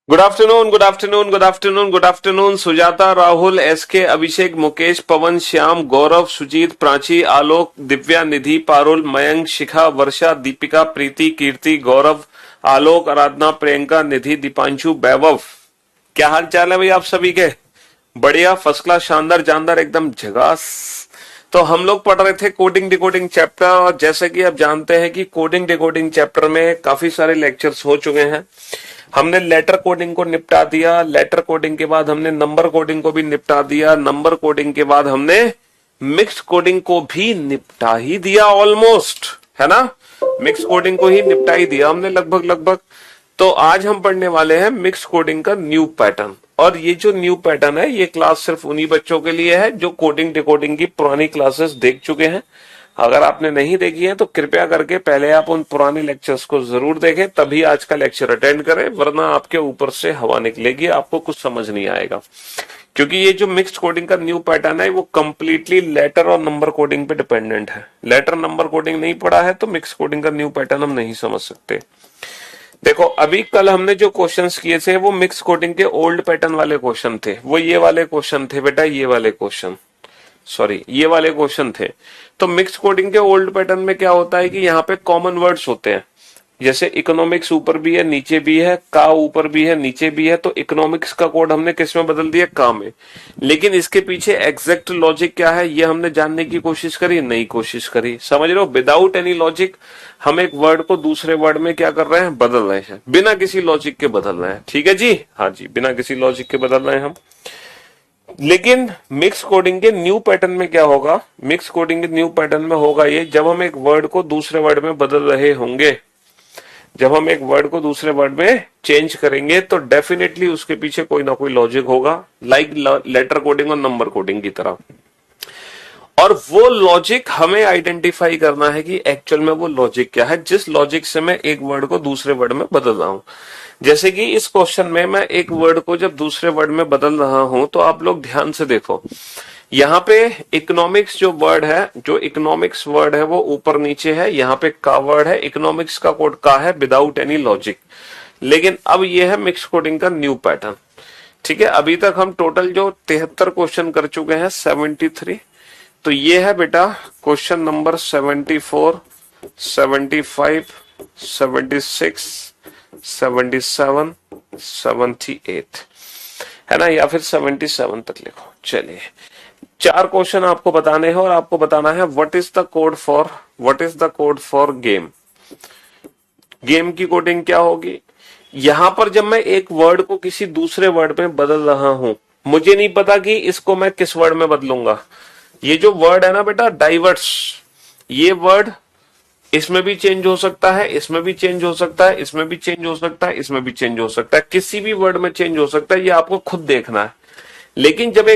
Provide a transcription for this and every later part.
Good afternoon, good afternoon, good afternoon, good afternoon. Sujata, Rahul, SK, Abhishek, Mukesh, Pawan, Shyam, Gaurav, Sujeet, Prachi, Alok, Divya, Nidhi, Parul, Mayank, Shikha, Varsha, Deepika, Preeti, Kirti, Gaurav, Alok, Aradhana, Priyanka, Nidhi, Deepanshu, Vaibhav. क्या हाल चाल है भाई आप सभी के? बढ़िया, फर्स्ट क्लास, शानदार, जानदार, एकदम झकास। तो हम लोग पढ़ रहे थे कोडिंग डिकोडिंग चैप्टर, और जैसे कि आप जानते हैं कि कोडिंग डिकोडिंग चैप्टर में काफी सारे लेक्चर्स हो चुके हैं। हमने लेटर कोडिंग को निपटा दिया, लेटर कोडिंग के बाद हमने नंबर कोडिंग को भी निपटा दिया, नंबर कोडिंग के बाद हमने मिक्स कोडिंग को भी निपटा ही दिया ऑलमोस्ट, है ना। मिक्स कोडिंग को ही निपटा ही दिया हमने लगभग लगभग। तो आज हम पढ़ने वाले हैं मिक्स कोडिंग का न्यू पैटर्न। और ये जो न्यू पैटर्न है, ये क्लास सिर्फ उन्हीं बच्चों के लिए है जो कोडिंग डिकोडिंग की पुरानी क्लासेस देख चुके हैं। अगर आपने नहीं देखी है तो कृपया करके पहले आप उन पुराने लेक्चर्स को जरूर देखें, तभी आज का लेक्चर अटेंड करें, वरना आपके ऊपर से हवा निकलेगी, आपको कुछ समझ नहीं आएगा। क्योंकि ये जो मिक्स्ड कोडिंग का न्यू पैटर्न है वो कंप्लीटली लेटर और नंबर कोडिंग पे डिपेंडेंट है। लेटर नंबर कोडिंग नहीं पढ़ा है तो मिक्स कोडिंग का न्यू पैटर्न हम नहीं समझ सकते। देखो, अभी कल हमने जो क्वेश्चंस किए थे वो मिक्स कोडिंग के ओल्ड पैटर्न वाले क्वेश्चन थे। वो ये वाले क्वेश्चन थे बेटा, ये वाले क्वेश्चन, सॉरी ये वाले क्वेश्चन थे। तो मिक्स कोडिंग के ओल्ड पैटर्न में क्या होता है कि यहाँ पे कॉमन वर्ड्स होते हैं। जैसे इकोनॉमिक्स ऊपर भी है नीचे भी है, का ऊपर भी है नीचे भी है, तो इकोनॉमिक्स का कोड हमने किस में बदल दिया? का में। लेकिन इसके पीछे एग्जैक्ट लॉजिक क्या है ये हमने जानने की कोशिश करी? नहीं कोशिश करी। समझ रहे हो? विदाउट एनी लॉजिक हम एक वर्ड को दूसरे वर्ड में क्या कर रहे हैं? बदल रहे हैं, बिना किसी लॉजिक के बदल रहे हैं। ठीक है जी, हाँ जी, बिना किसी लॉजिक के बदल रहे हैं हम। लेकिन मिक्स कोडिंग के न्यू पैटर्न में क्या होगा? मिक्स कोडिंग के न्यू पैटर्न में होगा ये, जब हम एक वर्ड को दूसरे वर्ड में बदल रहे होंगे, जब हम एक वर्ड को दूसरे वर्ड में चेंज करेंगे तो डेफिनेटली उसके पीछे कोई ना कोई लॉजिक होगा, लाइक लेटर कोडिंग और नंबर कोडिंग की तरह। और वो लॉजिक हमें आइडेंटिफाई करना है कि एक्चुअल में वो लॉजिक क्या है, जिस लॉजिक से मैं एक वर्ड को दूसरे वर्ड में बदल रहा हूं। जैसे कि इस क्वेश्चन में मैं एक वर्ड को जब दूसरे वर्ड में बदल रहा हूं तो आप लोग ध्यान से देखो, यहाँ पे इकोनॉमिक्स जो वर्ड है, जो इकोनॉमिक्स वर्ड है वो ऊपर नीचे है, यहाँ पे का वर्ड है, इकोनॉमिक्स का कोड का है विदाउट एनी लॉजिक। लेकिन अब ये है मिक्स कोडिंग का न्यू पैटर्न। ठीक है, अभी तक हम टोटल जो 73 क्वेश्चन कर चुके हैं, 73। तो ये है बेटा क्वेश्चन नंबर 74, 75, 76, 77, 78, है ना, या फिर 77 तक लिखो। चलिए, 4 क्वेश्चन आपको बताने हैं और आपको बताना है what is the code for game. Game की कोडिंग क्या होगी? यहां पर जब मैं एक वर्ड को किसी दूसरे वर्ड में बदल रहा हूं, मुझे नहीं पता कि इसको मैं किस वर्ड में बदलूंगा। ये जो वर्ड है ना बेटा, डाइवर्स, ये वर्ड इसमें भी चेंज हो सकता है, इसमें भी चेंज हो सकता है, इसमें भी चेंज हो सकता है, इसमें भी चेंज हो सकता है, किसी भी वर्ड में चेंज हो सकता है, ये आपको खुद देखना है। लेकिन जब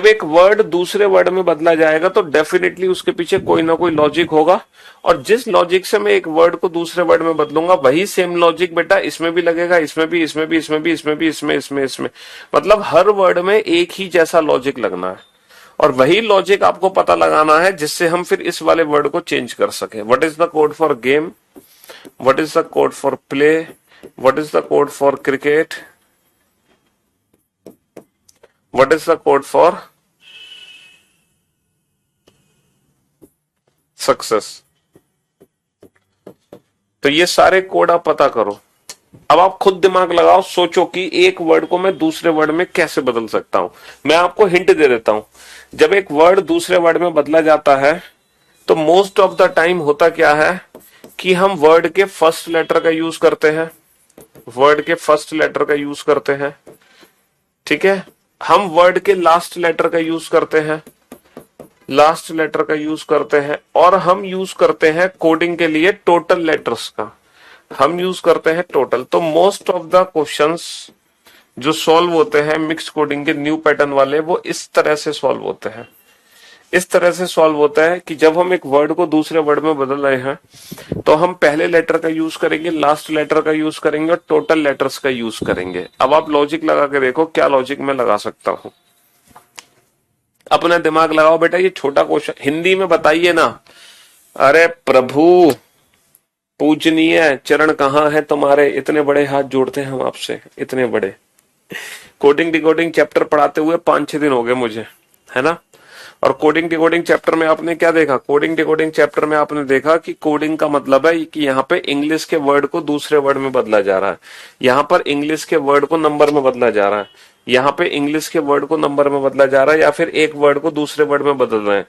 एक वर्ड दूसरे वर्ड में बदला जाएगा तो डेफिनेटली उसके पीछे कोई ना कोई लॉजिक होगा, और जिस लॉजिक से मैं एक वर्ड को दूसरे वर्ड में बदलूंगा वही सेम लॉजिक बेटा इसमें भी लगेगा, इसमें भी, इसमें भी, इसमें भी, इसमें भी, इसमें। मतलब हर वर्ड में एक ही जैसा लॉजिक लगना है, और वही लॉजिक आपको पता लगाना है जिससे हम फिर इस वाले वर्ड को चेंज कर सके। What is the code for game, what is the code for play, what is the code for cricket, what is the code for success. तो ये सारे कोड आप पता करो। अब आप खुद दिमाग लगाओ, सोचो कि एक वर्ड को मैं दूसरे वर्ड में कैसे बदल सकता हूं। मैं आपको हिंट दे देता हूं, जब एक वर्ड दूसरे वर्ड में बदला जाता है तो मोस्ट ऑफ द टाइम होता क्या है कि हम वर्ड के फर्स्ट लेटर का यूज करते हैं, वर्ड के फर्स्ट लेटर का यूज करते हैं। ठीक है, हम वर्ड के लास्ट लेटर का यूज करते हैं, लास्ट लेटर का यूज करते हैं, और हम यूज करते हैं कोडिंग के लिए टोटल लेटर्स का, हम यूज करते हैं टोटल। तो मोस्ट ऑफ द क्वेश्चंस जो सॉल्व होते हैं मिक्स कोडिंग के न्यू पैटर्न वाले, वो इस तरह से सॉल्व होते हैं। इस तरह से सॉल्व होता है कि जब हम एक वर्ड को दूसरे वर्ड में बदल रहे हैं तो हम पहले लेटर का यूज करेंगे, लास्ट लेटर का यूज करेंगे और टोटल लेटर्स का यूज करेंगे। अब आप लॉजिक लगा के देखो क्या लॉजिक मैं लगा सकता हूं। अपना दिमाग लगाओ बेटा, ये छोटा क्वेश्चन हिंदी में बताइए ना। अरे प्रभु, पूजनीय चरण कहाँ है तुम्हारे, इतने बड़े हाथ जोड़ते हैं हम आपसे, इतने बड़े। कोडिंग डिकोडिंग चैप्टर पढ़ाते हुए 5-6 दिन हो गए मुझे, है ना। और कोडिंग डिकोडिंग चैप्टर में आपने क्या देखा, कोडिंग डिकोडिंग चैप्टर में आपने देखा कि कोडिंग का मतलब है कि यहाँ पे इंग्लिश के वर्ड को दूसरे वर्ड में बदला जा रहा है, यहाँ पर इंग्लिश के वर्ड को नंबर में बदला जा रहा है, यहाँ पे इंग्लिश के वर्ड को नंबर में बदला जा रहा है, या फिर एक वर्ड को दूसरे वर्ड में बदल रहे हैं।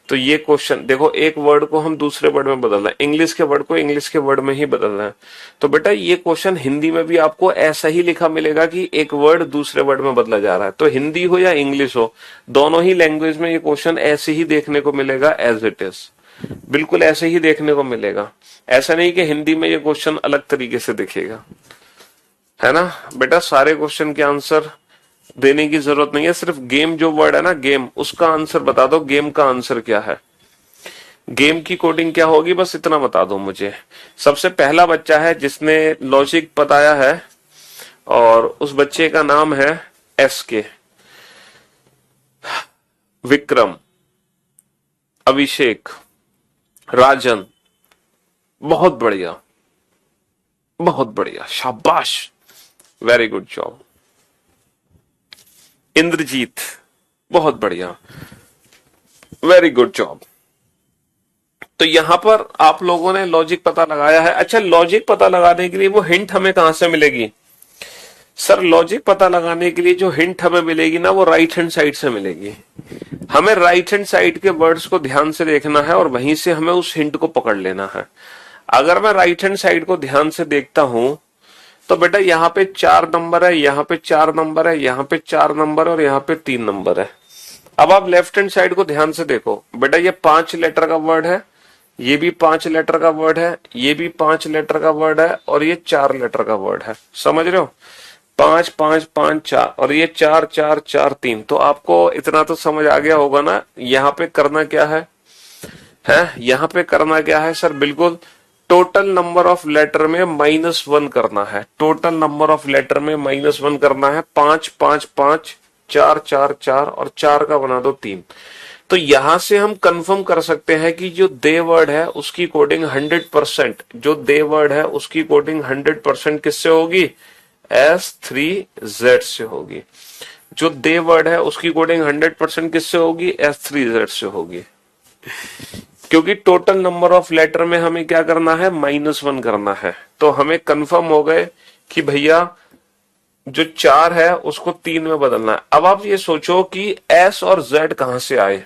तो ये क्वेश्चन देखो, एक वर्ड को हम दूसरे वर्ड में बदल रहे हैं, इंग्लिश के वर्ड को इंग्लिश के वर्ड में ही बदल रहे हैं। तो बेटा ये क्वेश्चन हिंदी में भी आपको ऐसा ही लिखा मिलेगा कि एक वर्ड दूसरे वर्ड में बदला जा रहा है। तो हिंदी हो या इंग्लिश हो, दोनों ही लैंग्वेज में ये क्वेश्चन ऐसे ही देखने को मिलेगा एज इट इज, बिल्कुल ऐसे ही देखने को मिलेगा। ऐसा नहीं कि हिंदी में ये क्वेश्चन अलग तरीके से दिखेगा, है ना। बेटा सारे क्वेश्चन के आंसर देने की जरूरत नहीं है, सिर्फ गेम जो वर्ड है ना, गेम, उसका आंसर बता दो, गेम का आंसर क्या है, गेम की कोडिंग क्या होगी, बस इतना बता दो मुझे। सबसे पहला बच्चा है जिसने लॉजिक बताया है, और उस बच्चे का नाम है SK, विक्रम, अभिषेक, राजन। बहुत बढ़िया, बहुत बढ़िया, शाबाश, वेरी गुड जॉब। इंद्रजीत, बहुत बढ़िया, वेरी गुड जॉब। तो यहां पर आप लोगों ने लॉजिक पता लगाया है। अच्छा, लॉजिक पता लगाने के लिए वो हिंट हमें कहां से मिलेगी? सर लॉजिक पता लगाने के लिए जो हिंट हमें मिलेगी ना, वो राइट हैंड साइड से मिलेगी। हमें राइट हैंड साइड के वर्ड्स को ध्यान से देखना है और वहीं से हमें उस हिंट को पकड़ लेना है। अगर मैं राइट हैंड साइड को ध्यान से देखता हूं, तो बेटा यहाँ पे 4 नंबर है, यहाँ पे 4 नंबर है, यहाँ पे 4 नंबर और यहाँ पे 3 नंबर है। अब आप लेफ्ट हैंड साइड को ध्यान से देखो, बेटा ये 5 लेटर का वर्ड है, ये भी 5 लेटर का वर्ड है, ये भी 5 लेटर का वर्ड है, और ये 4 लेटर का वर्ड है। समझ रहे हो? 5 5 5 4, और ये 4 4 4 3। तो आपको इतना तो समझ आ गया होगा ना, यहाँ पे करना क्या है? यहाँ पे करना क्या है सर? बिल्कुल टोटल नंबर ऑफ लेटर में -1 करना है, टोटल नंबर ऑफ लेटर में -1 करना है। 5 5 5, 4 4 4, और 4 का बना दो 3। तो यहां से हम कंफर्म कर सकते हैं कि जो दे वर्ड है उसकी कोडिंग 100%, जो दे वर्ड है उसकी कोडिंग 100% किससे होगी? S3Z से होगी। जो दे वर्ड है उसकी कोडिंग 100% किससे होगी? S3Z से होगी। क्योंकि टोटल नंबर ऑफ लेटर में हमें क्या करना है? -1 करना है। तो हमें कंफर्म हो गए कि भैया जो 4 है उसको 3 में बदलना है। अब आप ये सोचो कि S और Z कहां से आए?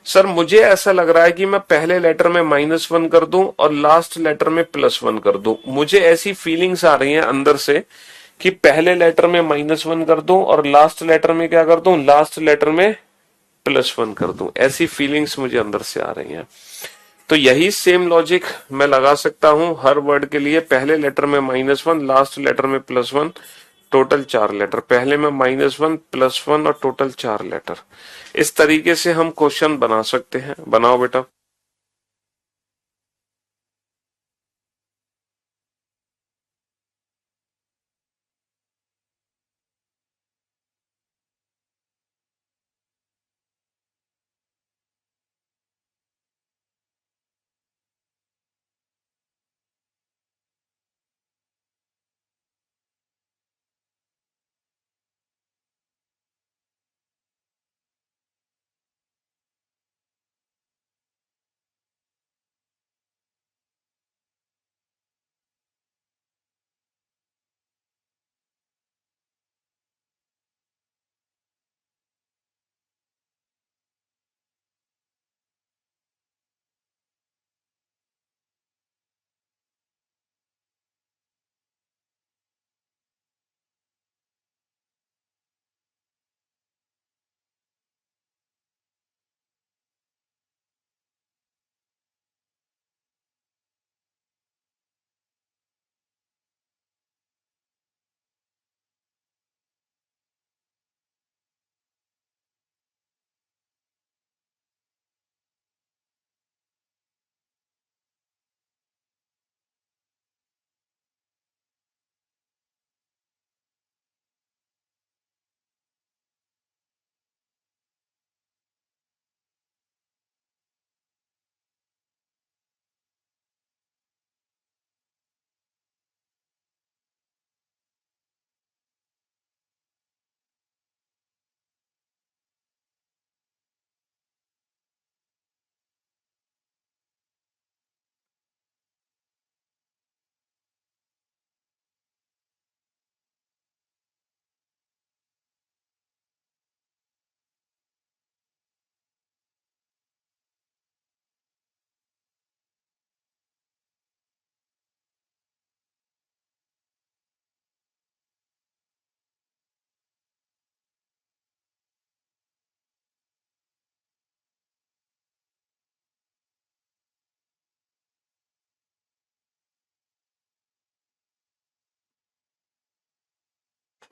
सर मुझे ऐसा लग रहा है कि मैं पहले लेटर में -1 कर दूं और लास्ट लेटर में +1 कर दूं। मुझे ऐसी फीलिंग्स आ रही हैं अंदर से कि पहले लेटर में -1 कर दूं और लास्ट लेटर में क्या कर दूं? लास्ट लेटर में +1 कर दूं। ऐसी फीलिंग्स मुझे अंदर से आ रही हैं। तो यही सेम लॉजिक मैं लगा सकता हूं हर वर्ड के लिए। पहले लेटर में -1, लास्ट लेटर में +1, टोटल 4 लेटर। पहले में -1, +1 और टोटल 4 लेटर। इस तरीके से हम क्वेश्चन बना सकते हैं। बनाओ बेटा।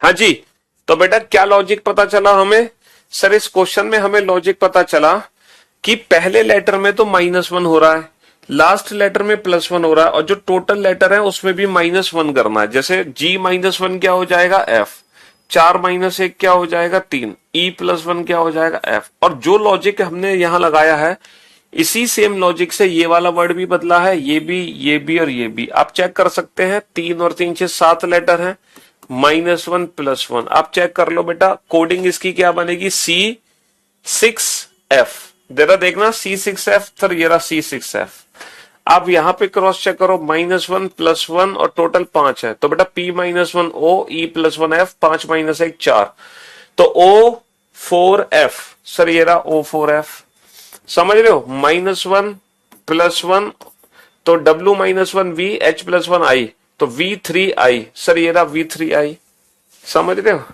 हाँ जी। तो बेटा क्या लॉजिक पता चला हमें? सर इस क्वेश्चन में हमें लॉजिक पता चला कि पहले लेटर में तो -1 हो रहा है, लास्ट लेटर में +1 हो रहा है, और जो टोटल लेटर है उसमें भी -1 करना है। जैसे G-1 क्या हो जाएगा? F। 4 - 1 क्या हो जाएगा? 3। E+1 क्या हो जाएगा? F। और जो लॉजिक हमने यहां लगाया है, इसी सेम लॉजिक से ये वाला वर्ड भी बदला है, ये भी और ये भी। आप चेक कर सकते हैं, 3 और 3 6 7 लेटर हैं। -1 +1 आप चेक कर लो बेटा। कोडिंग इसकी क्या बनेगी? C6F। जरा देखना, C6F, सर ये रहा C6F। आप यहां पे क्रॉस चेक करो, -1 +1 और टोटल 5 है, तो बेटा P-1 O, E+1F, 5 - 1 4, तो O4F। सर ये रहा O4F। समझ रहे हो? -1 +1, तो W-1V, H+1I, तो V3I। सर ये रहा V3I। समझ रहे हो?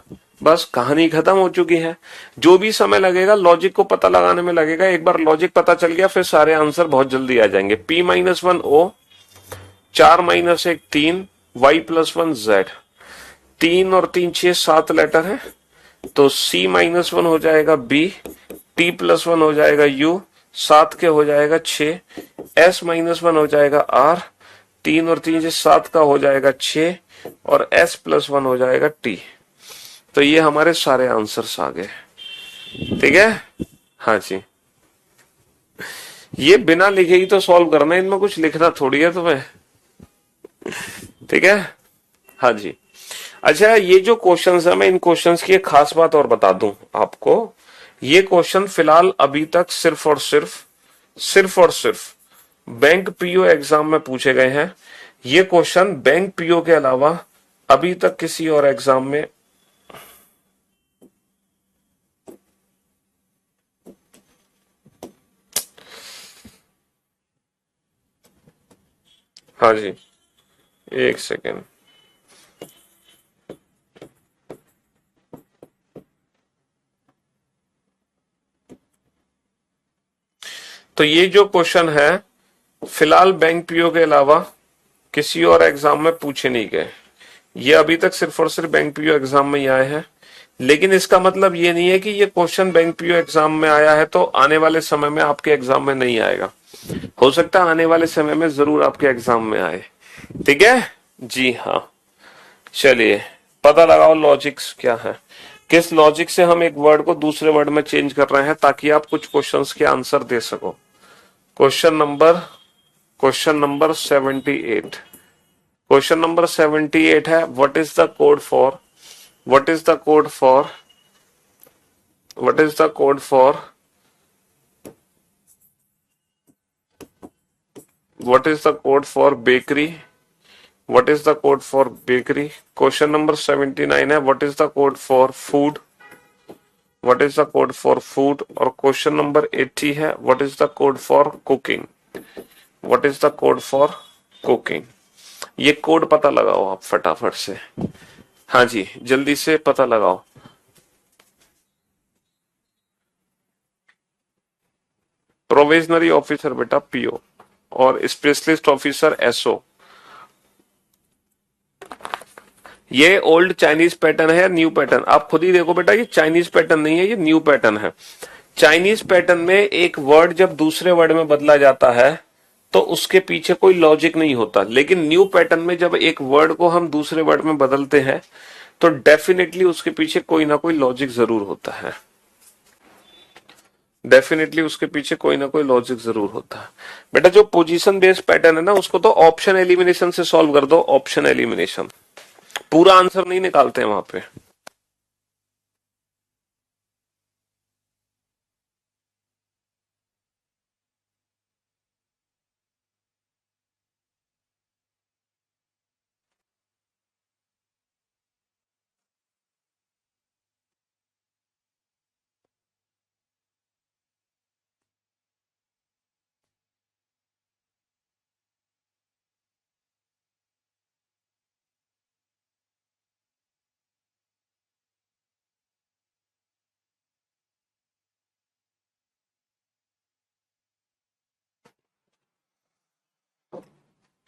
बस कहानी खत्म हो चुकी है। जो भी समय लगेगा लॉजिक को पता लगाने में लगेगा। एक बार लॉजिक पता चल गया फिर सारे आंसर बहुत जल्दी आ जाएंगे। P-1O, 4 - 1 3, Y+1Z। 3 और 3 6 7 लेटर है, तो C-1 हो जाएगा B, T+1 हो जाएगा U, 7 के हो जाएगा 6, S-1 हो जाएगा R, 3 और 3 6 7 का हो जाएगा 6, और S+1 हो जाएगा T। तो ये हमारे सारे आंसर्स आ गए। ठीक है? हाँ जी। ये बिना लिखे ही तो सॉल्व करना है, इनमें कुछ लिखना थोड़ी है तुम्हें। ठीक है? हाँ जी। अच्छा, ये जो क्वेश्चंस है, मैं इन क्वेश्चंस की एक खास बात और बता दूं आपको। ये क्वेश्चन फिलहाल अभी तक सिर्फ और सिर्फ बैंक पीओ एग्जाम में पूछे गए हैं। ये क्वेश्चन बैंक पीओ के अलावा अभी तक किसी और एग्जाम में। हाँ जी, एक सेकेंड। तो ये जो क्वेश्चन है फिलहाल बैंक पीओ के अलावा किसी और एग्जाम में पूछे नहीं गए। ये अभी तक सिर्फ और सिर्फ बैंक पीओ एग्जाम में ही आए हैं। लेकिन इसका मतलब ये नहीं है कि ये क्वेश्चन बैंक पीओ एग्जाम में आया है तो आने वाले समय में आपके एग्जाम में नहीं आएगा। हो सकता है आने वाले समय में जरूर आपके एग्जाम में आए। ठीक है? जी हाँ। चलिए, पता लगाओ लॉजिक्स क्या है। किस लॉजिक से हम एक वर्ड को दूसरे वर्ड में चेंज कर रहे हैं ताकि आप कुछ क्वेश्चंस के आंसर दे सको। Question number 78। क्वेश्चन नंबर 78 है, what is the code for what is the code for what is the code for what is the code for bakery? What is the code for bakery? Question number 79 है, what is the code for food? What is the code for food? और question number 80 है, what is the code for cooking? What is the code for cooking? ये code पता लगाओ आप फटाफट से। हाँ जी, जल्दी से पता लगाओ। प्रोविजनरी ऑफिसर बेटा पीओ, और स्पेशलिस्ट ऑफिसर एसओ। ये ओल्ड चाइनीज पैटर्न है या न्यू पैटर्न? आप खुद ही देखो बेटा, ये चाइनीज पैटर्न नहीं है, ये न्यू पैटर्न है। चाइनीज पैटर्न में एक वर्ड जब दूसरे वर्ड में बदला जाता है तो उसके पीछे कोई लॉजिक नहीं होता। लेकिन न्यू पैटर्न में जब एक वर्ड को हम दूसरे वर्ड में बदलते हैं तो डेफिनेटली उसके पीछे कोई ना कोई लॉजिक जरूर होता है। डेफिनेटली उसके पीछे कोई ना कोई लॉजिक जरूर होता है। बेटा जो पोजीशन बेस्ड पैटर्न है ना, उसको तो ऑप्शन एलिमिनेशन से सॉल्व कर दो। ऑप्शन एलिमिनेशन, पूरा आंसर नहीं निकालते हैं वहां पे।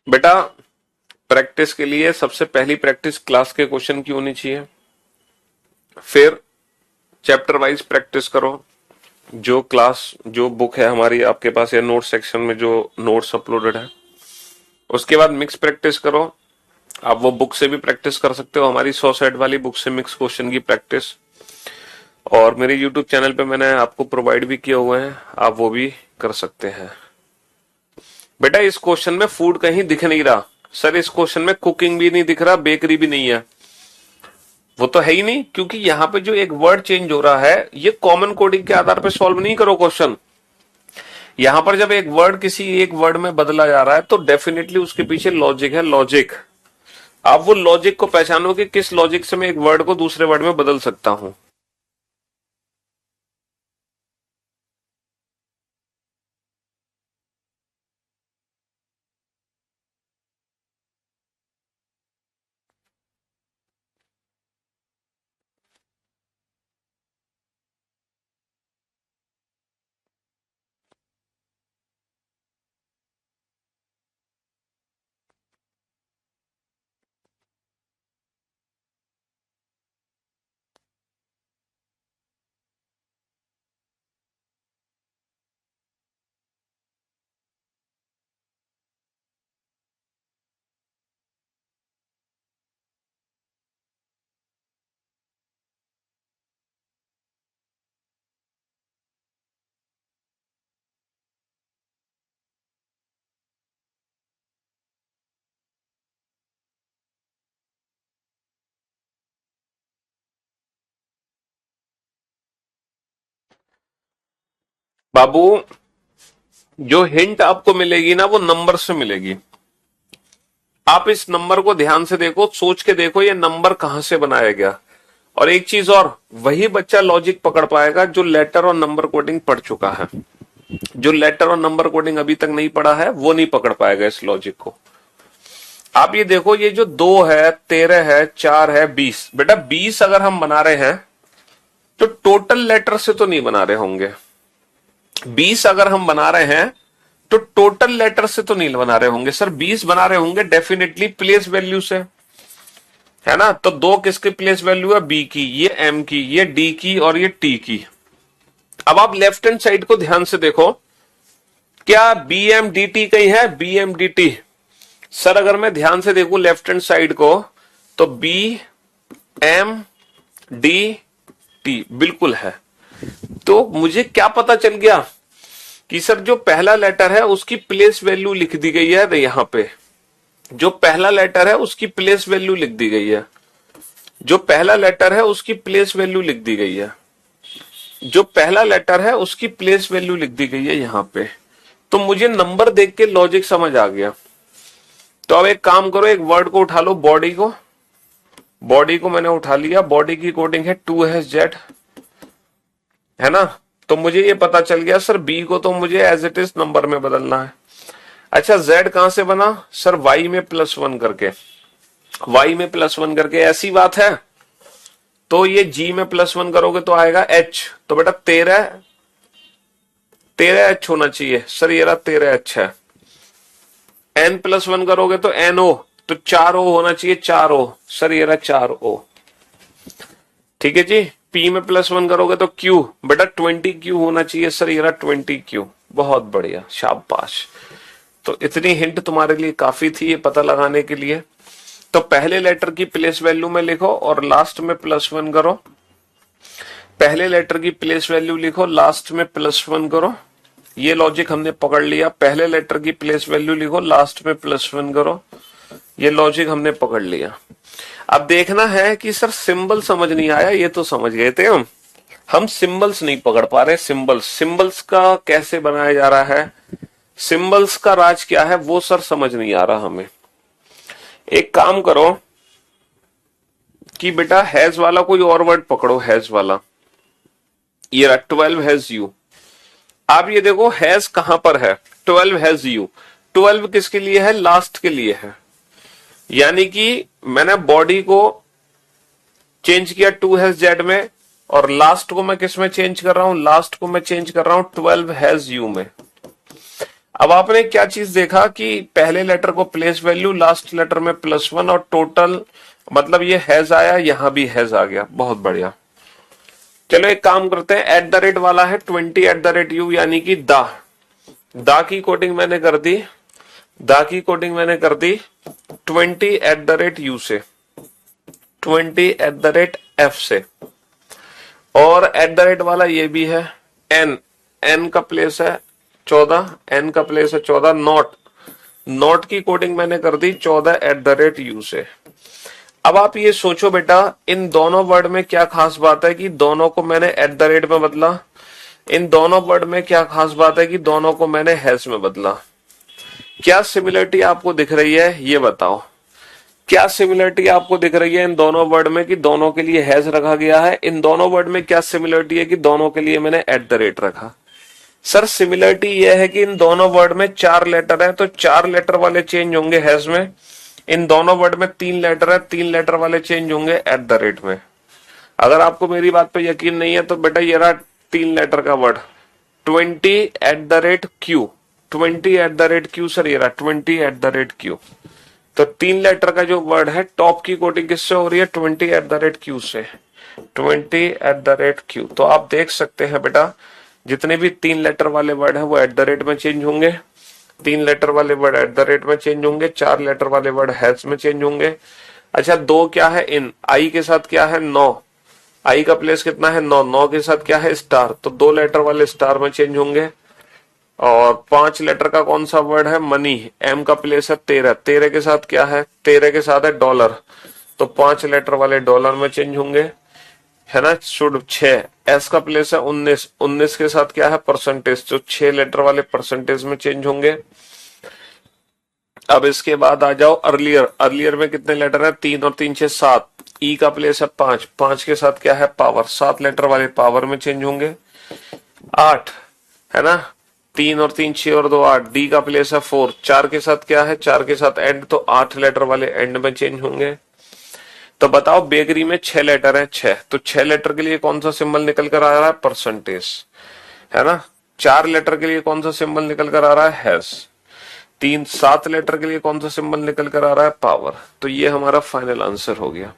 बेटा प्रैक्टिस के लिए सबसे पहली प्रैक्टिस क्लास के क्वेश्चन की होनी चाहिए। फिर चैप्टर वाइज प्रैक्टिस करो। जो क्लास जो बुक है हमारी आपके पास या नोट सेक्शन में जो नोट्स अपलोडेड है, उसके बाद मिक्स प्रैक्टिस करो। आप वो बुक से भी प्रैक्टिस कर सकते हो, हमारी 100 सेट वाली बुक से मिक्स क्वेश्चन की प्रैक्टिस। और मेरे यूट्यूब चैनल पे मैंने आपको प्रोवाइड भी किए हुए हैं, आप वो भी कर सकते हैं। बेटा इस क्वेश्चन में फूड कहीं दिख नहीं रहा सर, इस क्वेश्चन में कुकिंग भी नहीं दिख रहा, बेकरी भी नहीं है, वो तो है ही नहीं, क्योंकि यहाँ पे जो एक वर्ड चेंज हो रहा है ये कॉमन कोडिंग के आधार पर सॉल्व नहीं करो क्वेश्चन। यहां पर जब एक वर्ड किसी एक वर्ड में बदला जा रहा है तो डेफिनेटली उसके पीछे लॉजिक है, लॉजिक। आप वो लॉजिक को पहचानो कि किस लॉजिक से मैं एक वर्ड को दूसरे वर्ड में बदल सकता हूं। बाबू जो हिंट आपको मिलेगी ना वो नंबर से मिलेगी। आप इस नंबर को ध्यान से देखो, सोच के देखो ये नंबर कहां से बनाया गया। और एक चीज और, वही बच्चा लॉजिक पकड़ पाएगा जो लेटर और नंबर कोडिंग पढ़ चुका है। जो लेटर और नंबर कोडिंग अभी तक नहीं पढ़ा है वो नहीं पकड़ पाएगा इस लॉजिक को। आप ये देखो, ये जो 2 है, 13 है, 4 है, 20, बेटा 20 अगर हम बना रहे हैं तो टोटल लेटर से तो नहीं बना रहे होंगे। 20 अगर हम बना रहे हैं तो टोटल लेटर से तो नहीं बना रहे होंगे सर, 20 बना रहे होंगे डेफिनेटली प्लेस वैल्यू से, है ना। तो 2 किसकी प्लेस वैल्यू है, बी की, ये एम की, ये डी की और ये टी की। अब आप लेफ्ट हैंड साइड को ध्यान से देखो, क्या बी एम डी टी कहीं है, B M D T. Sir अगर मैं ध्यान से देखूं लेफ्ट हैंड साइड को तो बी एम डी टी बिल्कुल है। तो मुझे क्या पता चल गया कि सर जो पहला लेटर है उसकी प्लेस वैल्यू लिख दी गई है यहां पे। जो पहला लेटर है उसकी प्लेस वैल्यू लिख दी गई है। जो पहला लेटर है उसकी प्लेस वैल्यू लिख दी गई है। जो पहला लेटर है उसकी प्लेस वैल्यू लिख दी गई है यहां पे। तो मुझे नंबर देख के लॉजिक समझ आ गया। तो अब एक काम करो, एक वर्ड को उठा लो, बॉडी को। बॉडी को मैंने उठा लिया, बॉडी की कोडिंग है 2SZ, है ना। तो मुझे ये पता चल गया सर बी को तो मुझे एज इट इज नंबर में बदलना है। अच्छा जेड कहां से बना सर, वाई में +1 करके, वाई में +1 करके, ऐसी बात है। तो ये जी में +1 करोगे तो आएगा एच। तो बेटा 13H होना चाहिए सर, ये रहा 13H है। n +1 करोगे तो NO, तो 4O होना चाहिए, 4O सर, ये रहा 4O। ठीक है जी। P में +1 करोगे तो Q, बेटा 20Q होना चाहिए सर, ये रहा 20Q। बहुत बढ़िया, शाबाश। तो इतनी हिंट तुम्हारे लिए काफी थी ये पता लगाने के लिए। तो पहले लेटर की प्लेस वैल्यू में लिखो और लास्ट में +1 करो। पहले लेटर की प्लेस वैल्यू लिखो, लास्ट में +1 करो। ये लॉजिक हमने पकड़ लिया। पहले लेटर की प्लेस वैल्यू लिखो, लास्ट में +1 करो। ये लॉजिक हमने पकड़ लिया। अब देखना है कि सर सिंबल समझ नहीं आया, ये तो समझ गए थे हम सिंबल्स नहीं पकड़ पा रहे। सिंबल्स का कैसे बनाया जा रहा है, सिंबल्स का राज क्या है वो सर समझ नहीं आ रहा हमें। एक काम करो कि बेटा हैज वाला कोई और वर्ड पकड़ो, हैज वाला। ये रहा 12 हैज यू। आप ये देखो हैज कहां पर है, 12 हैज यू। 12 किसके लिए है, लास्ट के लिए है। यानी कि मैंने बॉडी को चेंज किया 2SZ में और लास्ट को मैं किस में चेंज कर रहा हूं, लास्ट को मैं चेंज कर रहा हूं 12 हैज यू में। अब आपने क्या चीज देखा कि पहले लेटर को प्लेस वैल्यू, लास्ट लेटर में +1 और टोटल, मतलब ये हैज आया, यहां भी हैज आ गया। बहुत बढ़िया। चलो एक काम करते हैं, एट द रेट वाला है 20 एट द रेट यू, यानी कि दा की कोडिंग मैंने कर दी, दा की कोडिंग मैंने कर दी 20 एट द रेट यू से, 20 एट द रेट एफ से, और एट द रेट वाला ये भी है एन, एन का प्लेस है 14, एन का प्लेस है 14, नॉट की कोडिंग मैंने कर दी 14 एट द रेट यू से। अब आप ये सोचो बेटा, इन दोनों वर्ड में क्या खास बात है कि दोनों को मैंने एट द रेट में बदला, इन दोनों वर्ड में क्या खास बात है कि दोनों को मैंने हैज में बदला। क्या सिमिलरिटी आपको दिख रही है ये बताओ, क्या सिमिलरिटी आपको दिख रही है इन दोनों वर्ड में कि दोनों के लिए हैज रखा गया है, इन दोनों वर्ड में क्या सिमिलरिटी है कि दोनों के लिए मैंने एट द रेट रखा। सर सिमिलरिटी यह है कि इन दोनों वर्ड में 4 लेटर है, तो 4 लेटर वाले चेंज होंगे हैज में, इन दोनों वर्ड में 3 लेटर है, 3 लेटर वाले चेंज होंगे एट द रेट में। अगर आपको मेरी बात पे यकीन नहीं है तो बेटा ये रहा 3 लेटर का word 20 at the rate Q, 20 at the rate Q, sir ये रहा 20 एट द रेट क्यू। तो 3 लेटर का जो वर्ड है टॉप की कोडिंग किससे हो रही है, 20 एट द रेट क्यू से, 20 एट द रेट क्यू। तो आप देख सकते हैं बेटा जितने भी 3 लेटर वाले वर्ड है वो एट द रेट में चेंज होंगे, 3 लेटर वाले वर्ड एट द रेट में चेंज होंगे, 4 लेटर वाले वर्ड हैज में चेंज होंगे। अच्छा दो क्या है इन, आई के साथ क्या है 9, आई का प्लेस कितना है 9, 9 के साथ क्या है स्टार, तो 2 लेटर वाले स्टार में चेंज होंगे। और 5 लेटर का कौन सा वर्ड है मनी, एम का प्लेस है 13, 13 के साथ क्या है, 13 के साथ है डॉलर, तो 5 लेटर वाले डॉलर में चेंज होंगे, है ना। शुड 6, एस का प्लेस है 19, 19 के साथ क्या है परसेंटेज, तो 6 लेटर वाले परसेंटेज में चेंज होंगे। अब इसके बाद आ जाओ अर्लियर, अर्लियर में कितने लेटर है 3 और 3 6 7, ई का प्लेस है 5, 5 के साथ क्या है पावर, 7 लेटर वाले पावर में चेंज होंगे। 8 है ना, 3 और 3 6 और 2 8, डी का प्लेस है 4, 4 के साथ क्या है, 4 के साथ एंड, तो 8 लेटर वाले एंड में चेंज होंगे। तो बताओ बेकरी में 6 लेटर है 6, तो 6 लेटर के लिए कौन सा सिंबल निकल कर आ रहा है परसेंटेज, है ना। 4 लेटर के लिए कौन सा सिंबल निकल कर आ रहा है हैज, 3 7 लेटर के लिए कौन सा सिंबल निकल कर आ रहा है पावर। तो ये हमारा फाइनल आंसर हो गया,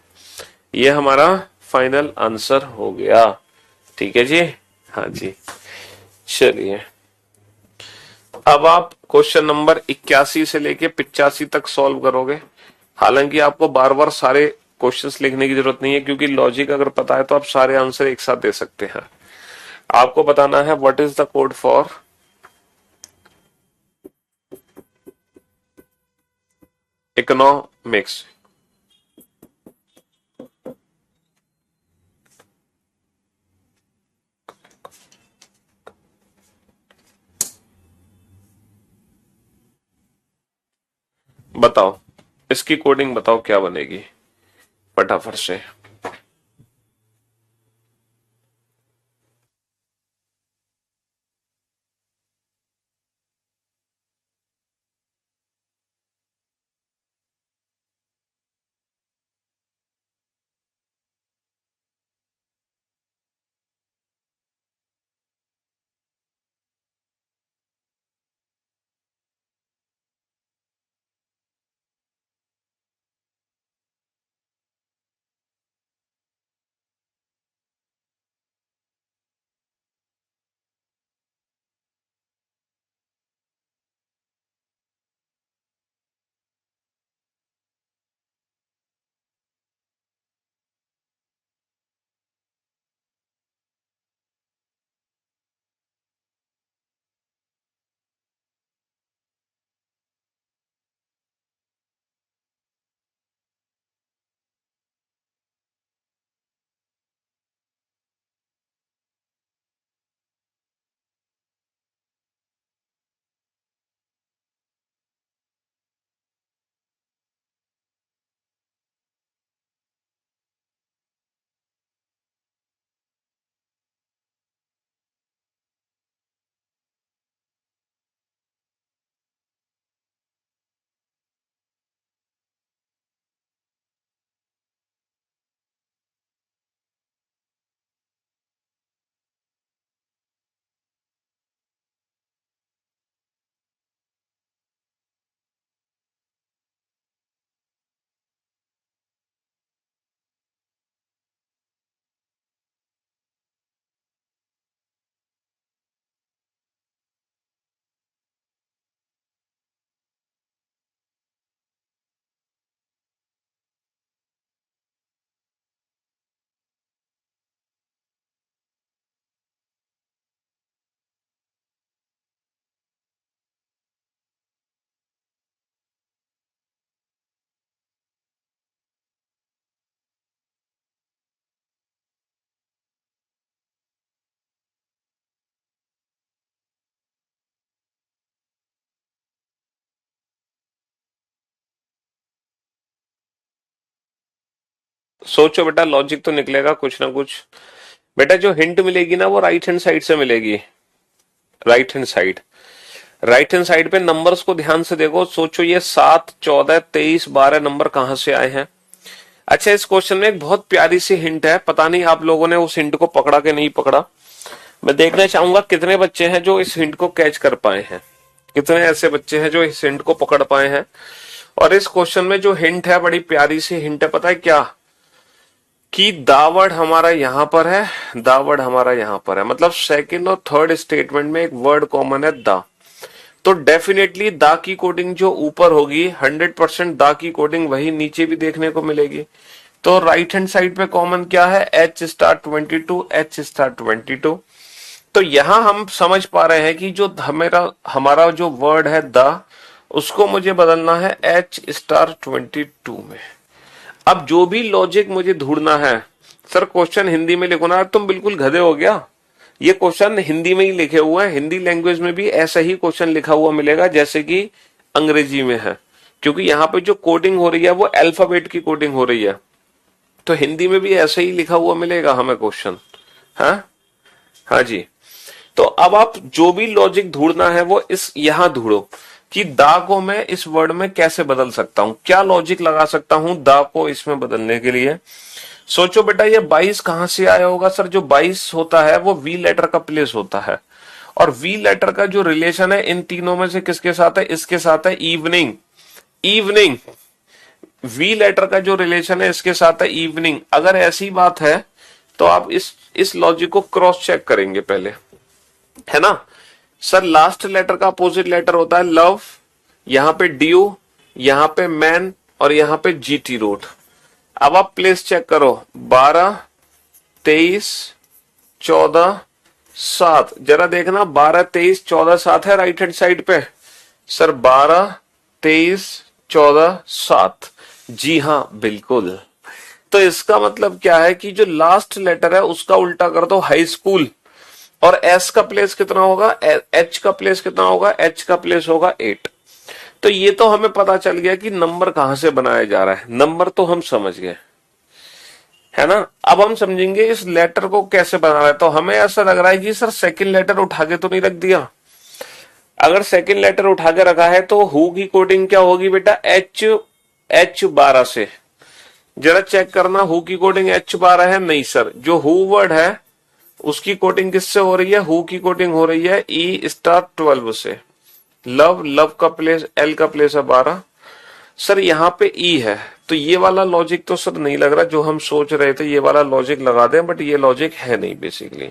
ये हमारा फाइनल आंसर हो गया। ठीक है जी, हाँ जी। चलिए अब आप क्वेश्चन नंबर 81 से लेके 85 तक सॉल्व करोगे। हालांकि आपको बार बार सारे क्वेश्चंस लिखने की जरूरत नहीं है, क्योंकि लॉजिक अगर पता है तो आप सारे आंसर एक साथ दे सकते हैं। आपको बताना है what is the code for economics. बताओ इसकी कोडिंग बताओ क्या बनेगी फटाफट से। सोचो बेटा, लॉजिक तो निकलेगा कुछ ना कुछ। बेटा जो हिंट मिलेगी ना वो राइट हैंड साइड से मिलेगी, right hand side. Right hand side पे नंबर्स को ध्यान से देखो, सोचो ये 7, 14, 23, 12 नंबर कहां से आए हैं। अच्छा, इस क्वेश्चन में एक बहुत प्यारी सी हिंट है, पता नहीं आप लोगों ने उस हिंट को पकड़ा कि नहीं पकड़ा। मैं देखना चाहूंगा कितने बच्चे हैं जो इस हिंट को कैच कर पाए हैं, कितने ऐसे बच्चे हैं जो इस हिंट को पकड़ पाए हैं। और इस क्वेश्चन में जो हिंट है बड़ी प्यारी सी हिंट है, पता है क्या, कि दावर्ड हमारा यहां पर है, दावर्ड हमारा यहां पर है, मतलब सेकंड और थर्ड स्टेटमेंट में एक वर्ड कॉमन है दा। तो डेफिनेटली दा की कोडिंग जो ऊपर होगी 100% दा की कोडिंग वही नीचे भी देखने को मिलेगी। तो राइट हैंड साइड पे कॉमन क्या है, एच स्टार 22, एच स्टार 22। तो यहां हम समझ पा रहे हैं कि जो हमारा हमारा जो वर्ड है दा, उसको मुझे बदलना है एच स्टार 22 में। अब जो भी लॉजिक मुझे ढूंढना है, सर क्वेश्चन हिंदी में लिखो ना, तुम बिल्कुल गधे हो गया। ये क्वेश्चन हिंदी में ही लिखे हुए हैं, हिंदी लैंग्वेज में भी ऐसा ही क्वेश्चन लिखा हुआ मिलेगा जैसे कि अंग्रेजी में है, क्योंकि यहाँ पे जो कोडिंग हो रही है वो अल्फाबेट की कोडिंग हो रही है। तो हिंदी में भी ऐसा ही लिखा हुआ मिलेगा हमें क्वेश्चन। हाँ जी। तो अब आप जो भी लॉजिक ढूंढना है वो इस यहां ढूंढो कि दा को मैं इस वर्ड में कैसे बदल सकता हूं, क्या लॉजिक लगा सकता हूं दा को इसमें बदलने के लिए। सोचो बेटा, ये 22 कहां से आया होगा। सर जो 22 होता है वो वी लेटर का प्लेस होता है, और वी लेटर का जो रिलेशन है इन तीनों में से किसके साथ है, इसके साथ है इवनिंग। इवनिंग, वी लेटर का जो रिलेशन है इसके साथ है इवनिंग। अगर ऐसी बात है तो आप इस लॉजिक को क्रॉस चेक करेंगे पहले, है ना। सर लास्ट लेटर का अपोजिट लेटर होता है लव, यहां पे ड्यू, यहां पे मैन, और यहां पे जीटी रोड। अब आप प्लेस चेक करो, 12, 23, 14, 7। जरा देखना 12, 23, 14, 7 है राइट हैंड साइड पे। सर 12, 23, 14, 7, जी हां बिल्कुल। तो इसका मतलब क्या है कि जो लास्ट लेटर है उसका उल्टा कर दो हाई स्कूल, और एस का प्लेस कितना होगा, एच का प्लेस कितना होगा, एच का प्लेस होगा 8। तो ये तो हमें पता चल गया कि नंबर कहां से बनाया जा रहा है, नंबर तो हम समझ गए, है ना। अब हम समझेंगे इस लेटर को कैसे बना रहा है। तो हमें ऐसा लग रहा है कि सर सेकंड लेटर उठा के तो नहीं रख दिया। अगर सेकंड लेटर उठा के रखा है तो हु की कोडिंग क्या होगी बेटा, H12 से। जरा चेक करना हु की कोडिंग H12 है, नहीं सर, जो हु वर्ड है उसकी कोडिंग किससे हो रही है, हु की कोडिंग हो रही है E स्टार 12 से। लव, लव का प्लेस, एल का प्लेस है 12। सर यहाँ पे ई है, तो ये वाला लॉजिक तो सर नहीं लग रहा, जो हम सोच रहे थे ये वाला लॉजिक लगा दें, बट ये लॉजिक है नहीं बेसिकली।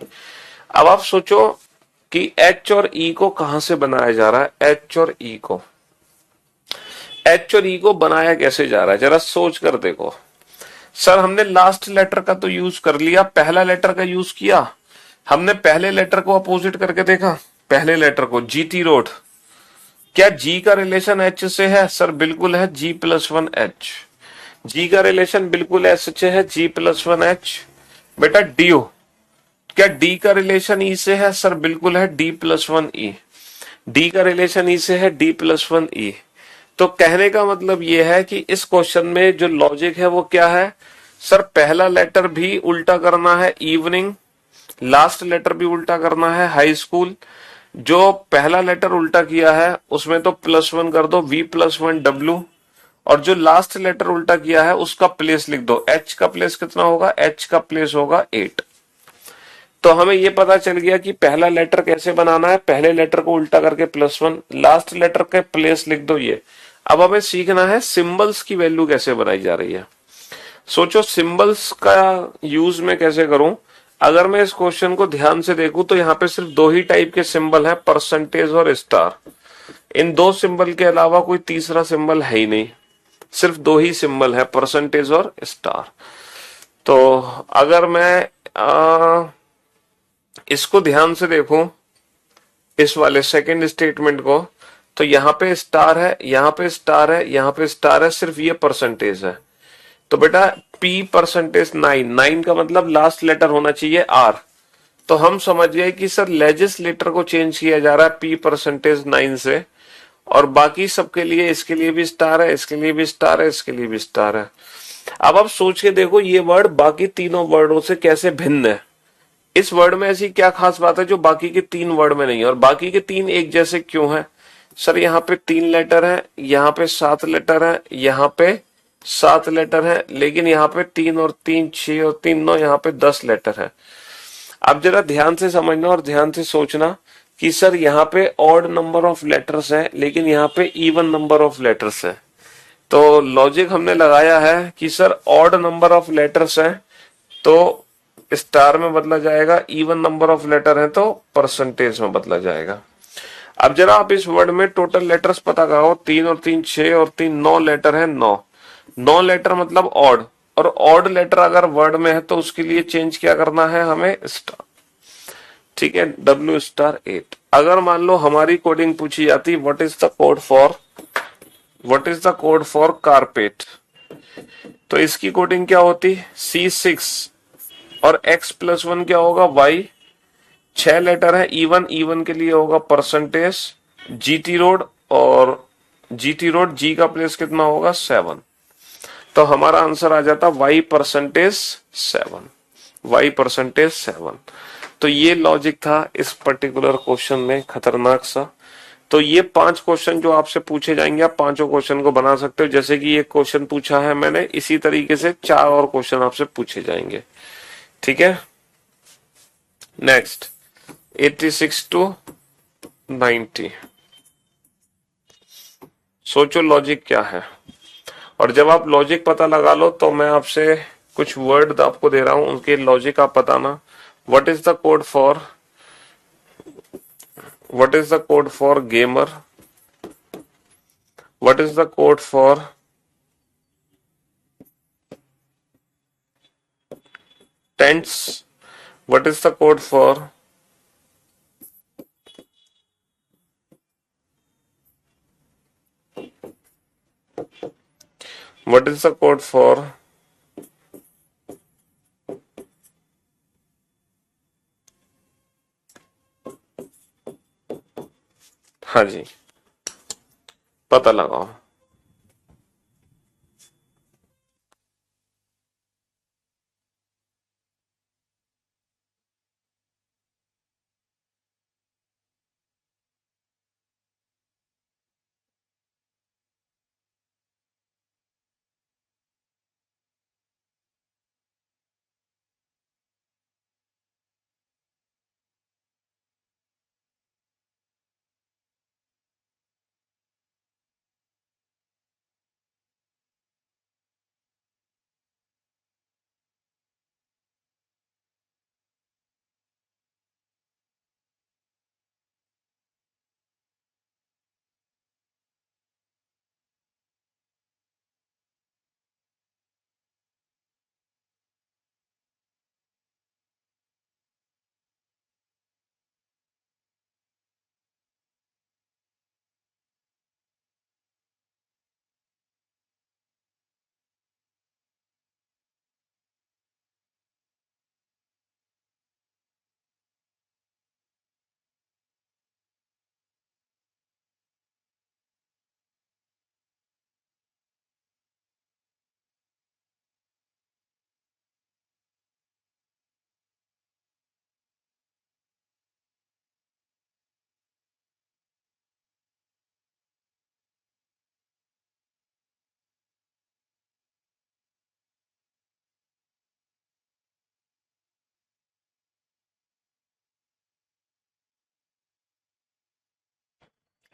अब आप सोचो कि एच और ई को कहां से बनाया जा रहा है, एच और ई को, एच और ई को बनाया कैसे जा रहा है, जरा सोच कर देखो। सर हमने लास्ट लेटर का तो यूज कर लिया, पहला लेटर का यूज किया, हमने पहले लेटर को अपोजिट करके देखा, पहले लेटर को जीटी रोड। क्या जी का रिलेशन एच से है, सर बिल्कुल है, G+1H। जी का रिलेशन बिल्कुल एच से है, G+1H। बेटा डी, क्या डी का रिलेशन ई से है, सर बिल्कुल है, D+1E। डी का रिलेशन ई से है, D+1E। तो कहने का मतलब यह है कि इस क्वेश्चन में जो लॉजिक है वो क्या है, सर पहला लेटर भी उल्टा करना है इवनिंग, लास्ट लेटर भी उल्टा करना है हाई स्कूल। जो पहला लेटर उल्टा किया है उसमें तो +1 कर दो, V+1W, और जो लास्ट लेटर उल्टा किया है उसका प्लेस लिख दो। H का प्लेस कितना होगा, H का प्लेस होगा 8। तो हमें ये पता चल गया कि पहला लेटर कैसे बनाना है, पहले लेटर को उल्टा करके +1, लास्ट लेटर के प्लेस लिख दो ये। अब हमें सीखना है सिंबल्स की वैल्यू कैसे बनाई जा रही है। सोचो सिंबल्स का यूज मैं कैसे करूं। अगर मैं इस क्वेश्चन को ध्यान से देखूं तो यहाँ पे सिर्फ दो ही टाइप के सिंबल हैं, परसेंटेज और स्टार। इन दो सिंबल के अलावा कोई तीसरा सिंबल है ही नहीं, सिर्फ दो ही सिंबल है, परसेंटेज और स्टार। तो अगर मैं इसको ध्यान से देखूं, इस वाले सेकंड स्टेटमेंट को, तो यहाँ पे स्टार है, यहाँ पे स्टार है, यहाँ पे स्टार है, सिर्फ ये परसेंटेज है। तो बेटा P%9 का मतलब लास्ट लेटर होना चाहिए R। तो हम समझ गए कि सर लेजिस्लेटर को चेंज किया जा रहा है P%9 से, और बाकी सबके लिए, इसके लिए भी स्टार है, इसके लिए भी स्टार है, इसके लिए भी स्टार है। अब आप सोच के देखो ये वर्ड बाकी तीनों वर्डों से कैसे भिन्न है। इस वर्ड में ऐसी क्या खास बात है जो बाकी के तीन वर्ड में नहीं है, और बाकी के तीन एक जैसे क्यों है? सर यहाँ पे 3 लेटर है, यहाँ पे 7 लेटर है, यहाँ पे 7 लेटर है, लेकिन यहाँ पे 3 और 3 6 और 3 9, यहाँ पे 10 लेटर है। अब जरा ध्यान से समझना और ध्यान से सोचना कि सर यहाँ पे ऑड नंबर ऑफ लेटर्स है लेकिन यहाँ पे इवन नंबर ऑफ लेटर्स है। तो लॉजिक हमने लगाया है कि sir odd number of letters है तो स्टार में बदला जाएगा, इवन नंबर ऑफ लेटर है तो परसेंटेज में बदला जाएगा। अब जरा आप इस वर्ड में टोटल लेटर्स पता करो, 3 और 3 6 और 3 9 लेटर है। 9 लेटर मतलब ऑड, और ऑड लेटर अगर वर्ड में है तो उसके लिए चेंज क्या करना है हमें? स्टार। ठीक है, W स्टार 8। अगर मान लो हमारी कोडिंग पूछी जाती what is the code for carpet, तो इसकी कोडिंग क्या होती? C6 और X+1 क्या होगा? Y। 6 लेटर है, इवन के लिए होगा परसेंटेज GT रोड, और GT रोड G का प्लेस कितना होगा? 7। तो हमारा आंसर आ जाता Y%7। तो ये लॉजिक था इस पर्टिकुलर क्वेश्चन में, खतरनाक सा। तो ये 5 क्वेश्चन जो आपसे पूछे जाएंगे, आप पांचों क्वेश्चन को बना सकते हो। जैसे कि ये क्वेश्चन पूछा है मैंने, इसी तरीके से 4 और क्वेश्चन आपसे पूछे जाएंगे। ठीक है, नेक्स्ट 86 to 90। सोचो लॉजिक क्या है, और जब आप लॉजिक पता लगा लो तो मैं आपसे कुछ वर्ड आपको दे रहा हूं, उनके लॉजिक आप बताना। What is the code for gamer? What is the code for tents? What is the code for What is the code for हाँ जी, पता लगाओ।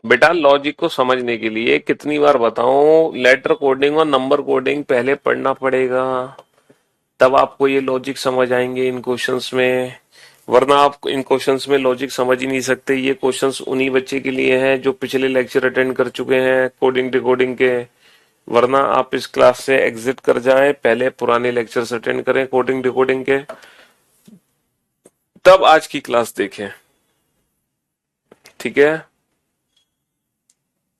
बेटा लॉजिक को समझने के लिए कितनी बार बताऊं, लेटर कोडिंग और नंबर कोडिंग पहले पढ़ना पड़ेगा, तब आपको ये लॉजिक समझ आएंगे इन क्वेश्चंस में। वरना आप इन क्वेश्चंस में लॉजिक समझ ही नहीं सकते। ये क्वेश्चंस उन्हीं बच्चे के लिए हैं जो पिछले लेक्चर अटेंड कर चुके हैं कोडिंग डिकोडिंग के। वरना आप इस क्लास से एग्जिट कर जाएं, पहले पुराने लेक्चर्स अटेंड करें कोडिंग डिकोडिंग के, तब आज की क्लास देखें। ठीक है,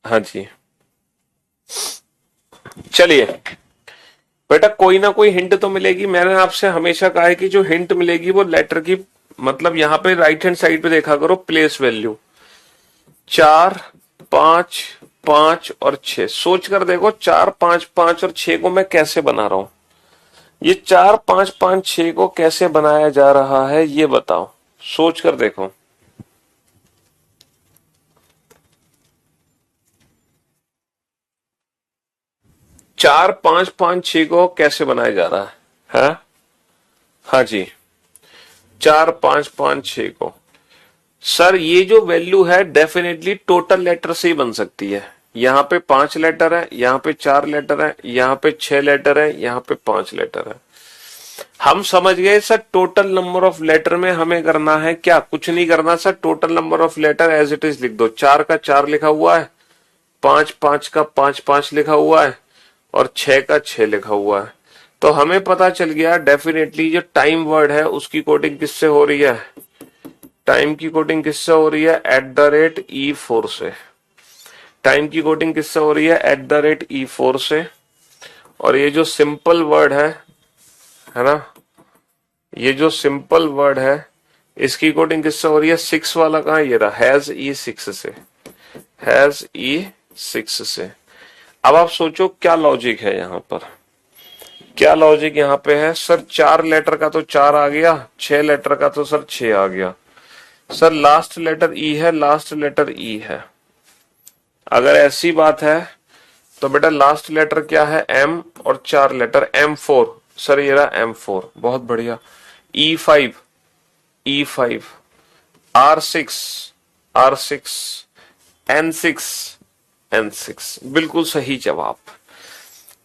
हाँ जी। चलिए बेटा, कोई ना कोई हिंट तो मिलेगी। मैंने आपसे हमेशा कहा है कि जो हिंट मिलेगी वो लेटर की, मतलब यहां पे राइट हैंड साइड पे देखा करो, प्लेस वैल्यू 4 5 5 और 6। सोच कर देखो 4 5 5 और 6 को मैं कैसे बना रहा हूं। ये 4 5 5 6 को कैसे बनाया जा रहा है ये बताओ, सोच कर देखो। 4 5 5 6 को कैसे बनाया जा रहा है? हाँ जी, 4 5 5 6 को। सर ये जो वैल्यू है डेफिनेटली टोटल लेटर से ही बन सकती है। यहाँ पे 5 लेटर है, यहाँ पे 4 लेटर है, यहाँ पे 6 लेटर है, यहाँ पे 5 लेटर है। हम समझ गए sir. Total number of letter में हमें करना है क्या? कुछ नहीं करना sir. Total number of letter as it is लिख दो। 4 का 4 लिखा हुआ है, 5 5 का 5 5 लिखा हुआ है और 6 का 6 लिखा हुआ है। तो हमें पता चल गया डेफिनेटली जो टाइम वर्ड है उसकी कोडिंग किससे हो रही है? टाइम की कोडिंग किससे हो रही है? @E4 से। टाइम की कोडिंग किससे हो रही है? @E4 से। और ये जो सिंपल वर्ड है ना, ये जो सिंपल वर्ड है इसकी कोडिंग किससे हो रही है? 6 वाला कहां? ये रहा, हैज E6 से। हैज E6 से। अब आप सोचो क्या लॉजिक है यहां पर, क्या लॉजिक यहां पे है? सर 4 लेटर का तो 4 आ गया, 6 लेटर का तो सर 6 आ गया। सर लास्ट लेटर ई है, लास्ट लेटर ई है। अगर ऐसी बात है तो बेटा लास्ट लेटर क्या है? एम, और 4 लेटर M4। सर ये रहा M4, बहुत बढ़िया। E5, E5, R6, R6, N6, N6। बिल्कुल सही जवाब।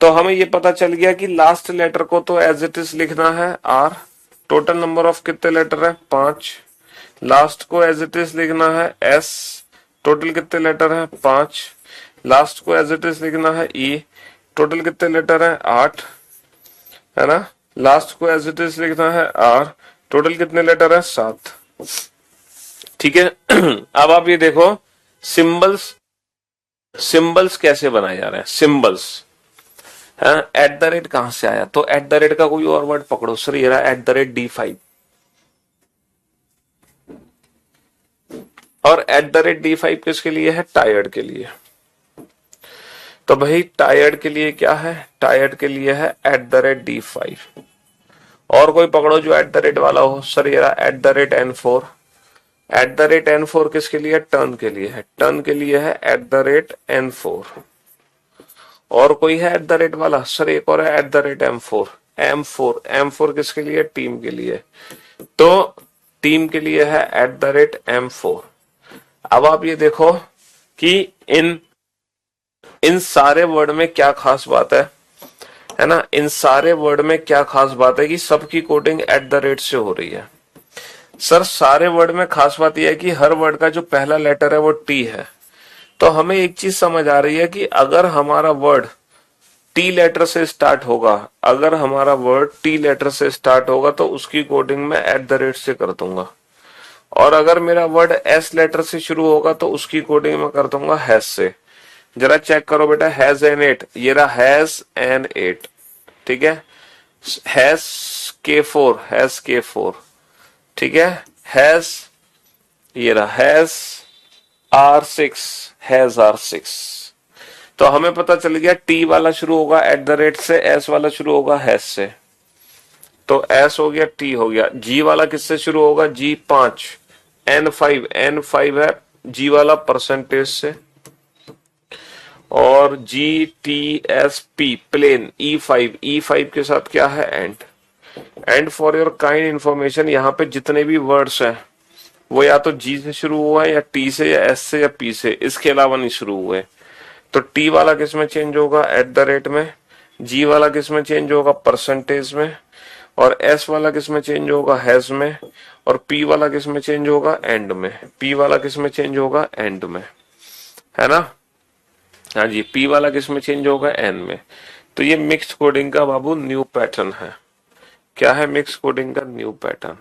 तो हमें ये पता चल गया कि लास्ट लेटर को तो एज इट इज लिखना है R। टोटल नंबर ऑफ कितने लेटर है? 5। लास्ट को एज इट इज लिखना है S। टोटल कितने लेटर है? 5। लास्ट को एज इट इज लिखना है E। टोटल कितने लेटर है? 8, है ना। लास्ट को एज इट इज लिखना है R। टोटल कितने लेटर है? 7। ठीक है। अब आप ये देखो सिंबल्स, सिंबल्स कैसे बनाए जा रहे हैं? सिंबल्स @ कहां से आया? तो @ का कोई और वर्ड पकड़ो। सर ये रहा @D5। और @D5 किसके लिए है? टायर्ड के लिए। तो भाई टायर्ड के लिए क्या है? टायर्ड के लिए है @D5। और कोई पकड़ो जो @ वाला हो। सर ये रहा @N4। @N4 किसके लिए? टर्न के लिए है। टर्न के लिए है @N4। और कोई है @ वाला? सर एक और है @M4। M4, M4 किसके लिए? टीम के लिए। तो टीम के लिए है @M4। अब आप ये देखो कि इन सारे वर्ड में क्या खास बात है ना। इन सारे वर्ड में क्या खास बात है कि सबकी कोडिंग @ से हो रही है। सर सारे वर्ड में खास बात यह है कि हर वर्ड का जो पहला लेटर है वो टी है। तो हमें एक चीज समझ आ रही है कि अगर हमारा वर्ड टी लेटर से स्टार्ट होगा, अगर हमारा वर्ड टी लेटर से स्टार्ट होगा तो उसकी कोडिंग मैं @ से कर दूंगा। और अगर मेरा वर्ड एस लेटर से शुरू होगा तो उसकी कोडिंग मैं कर दूंगा हैज से। जरा चेक करो बेटा, हैज एन 8, ये रहा हैज एन 8। ठीक है। Has K4, has K4। ठीक है। हैज, ये रहा हैज R6, हैज R6। तो हमें पता चल गया टी वाला शुरू होगा @ से, एस वाला शुरू होगा हैज से। तो एस हो गया, टी हो गया। जी वाला किससे शुरू होगा? G5, N5, N5 है जी वाला परसेंटेज से। और GTSP प्लेन E5, E5 के साथ क्या है? And for your kind information यहाँ पे जितने भी वर्ड्स हैं वो या तो जी से शुरू हुआ है या टी से या एस से या पी से, इसके अलावा नहीं शुरू हुए। तो टी वाला किस में चेंज होगा? @ में। जी वाला किस में चेंज होगा? परसेंटेज में। और एस वाला किस में चेंज होगा? हैज में। और पी वाला किस में चेंज होगा? एंड में। पी वाला किस में चेंज होगा? एंड में, है ना। हाँ जी, पी वाला किस में चेंज होगा? एन में। तो ये मिक्स कोडिंग का बाबू न्यू पैटर्न है। क्या है? मिक्स कोडिंग का न्यू पैटर्न।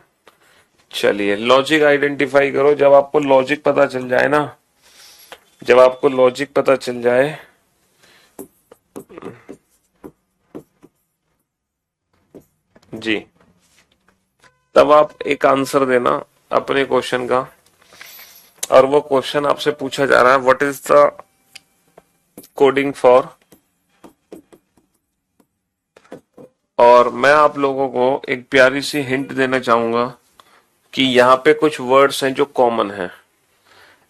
चलिए लॉजिक आइडेंटिफाई करो। जब आपको लॉजिक पता चल जाए ना, जब आपको लॉजिक पता चल जाए जी, तब आप एक आंसर देना अपने क्वेश्चन का। और वो क्वेश्चन आपसे पूछा जा रहा है, what is the coding for और मैं आप लोगों को एक प्यारी सी हिंट देना चाहूंगा कि यहाँ पे कुछ वर्ड्स हैं जो कॉमन हैं।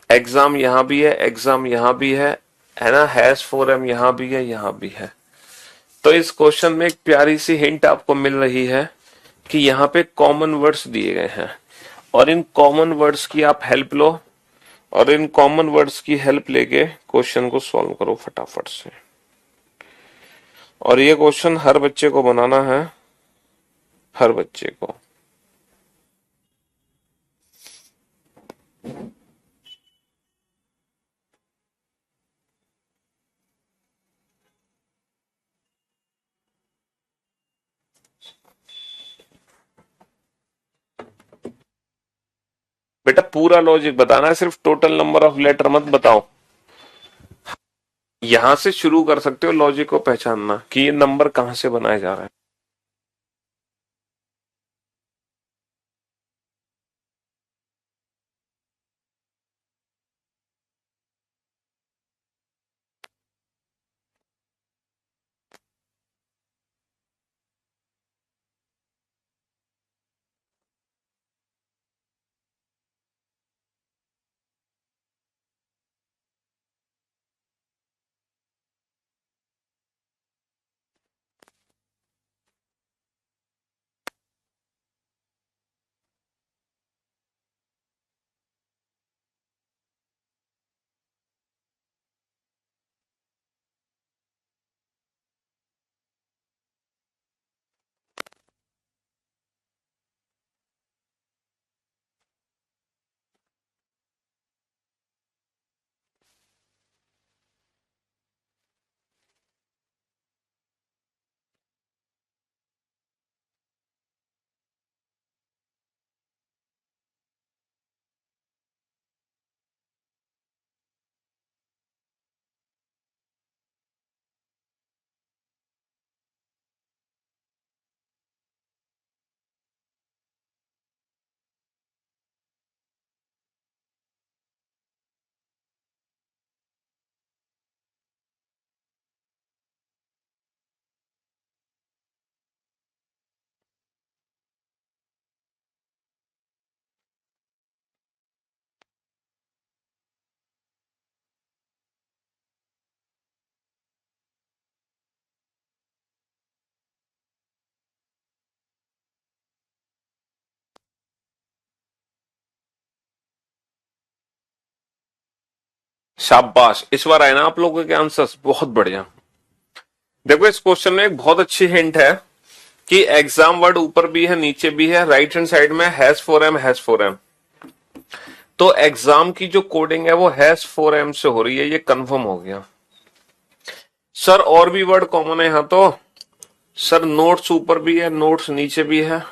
एग्जाम यहाँ भी है, एग्जाम यहाँ भी है ना, हैज फोर एम यहाँ भी है, यहाँ भी है। तो इस क्वेश्चन में एक प्यारी सी हिंट आपको मिल रही है कि यहाँ पे कॉमन वर्ड्स दिए गए हैं और इन कॉमन वर्ड्स की आप हेल्प लो और इन कॉमन वर्ड्स की हेल्प लेके क्वेश्चन को सॉल्व करो फटाफट से। और ये क्वेश्चन हर बच्चे को बनाना है, हर बच्चे को। बेटा पूरा लॉजिक बताना है, सिर्फ टोटल नंबर ऑफ लेटर मत बताओ। यहां से शुरू कर सकते हो लॉजिक को पहचानना कि ये नंबर कहां से बनाया जा रहा है। शाबाश, इस बार आए ना आप लोगों के आंसर्स, बहुत बढ़िया। देखो इस क्वेश्चन में एक बहुत अच्छी हिंट है कि एग्जाम वर्ड ऊपर भी है नीचे भी है, राइट हैंड साइड में has four M, has four M. तो एग्जाम की जो कोडिंग है वो हैज फोर एम से हो रही है, ये कंफर्म हो गया। सर और भी वर्ड कॉमन है यहां तो। सर नोट्स ऊपर भी है, नोट्स नीचे भी है,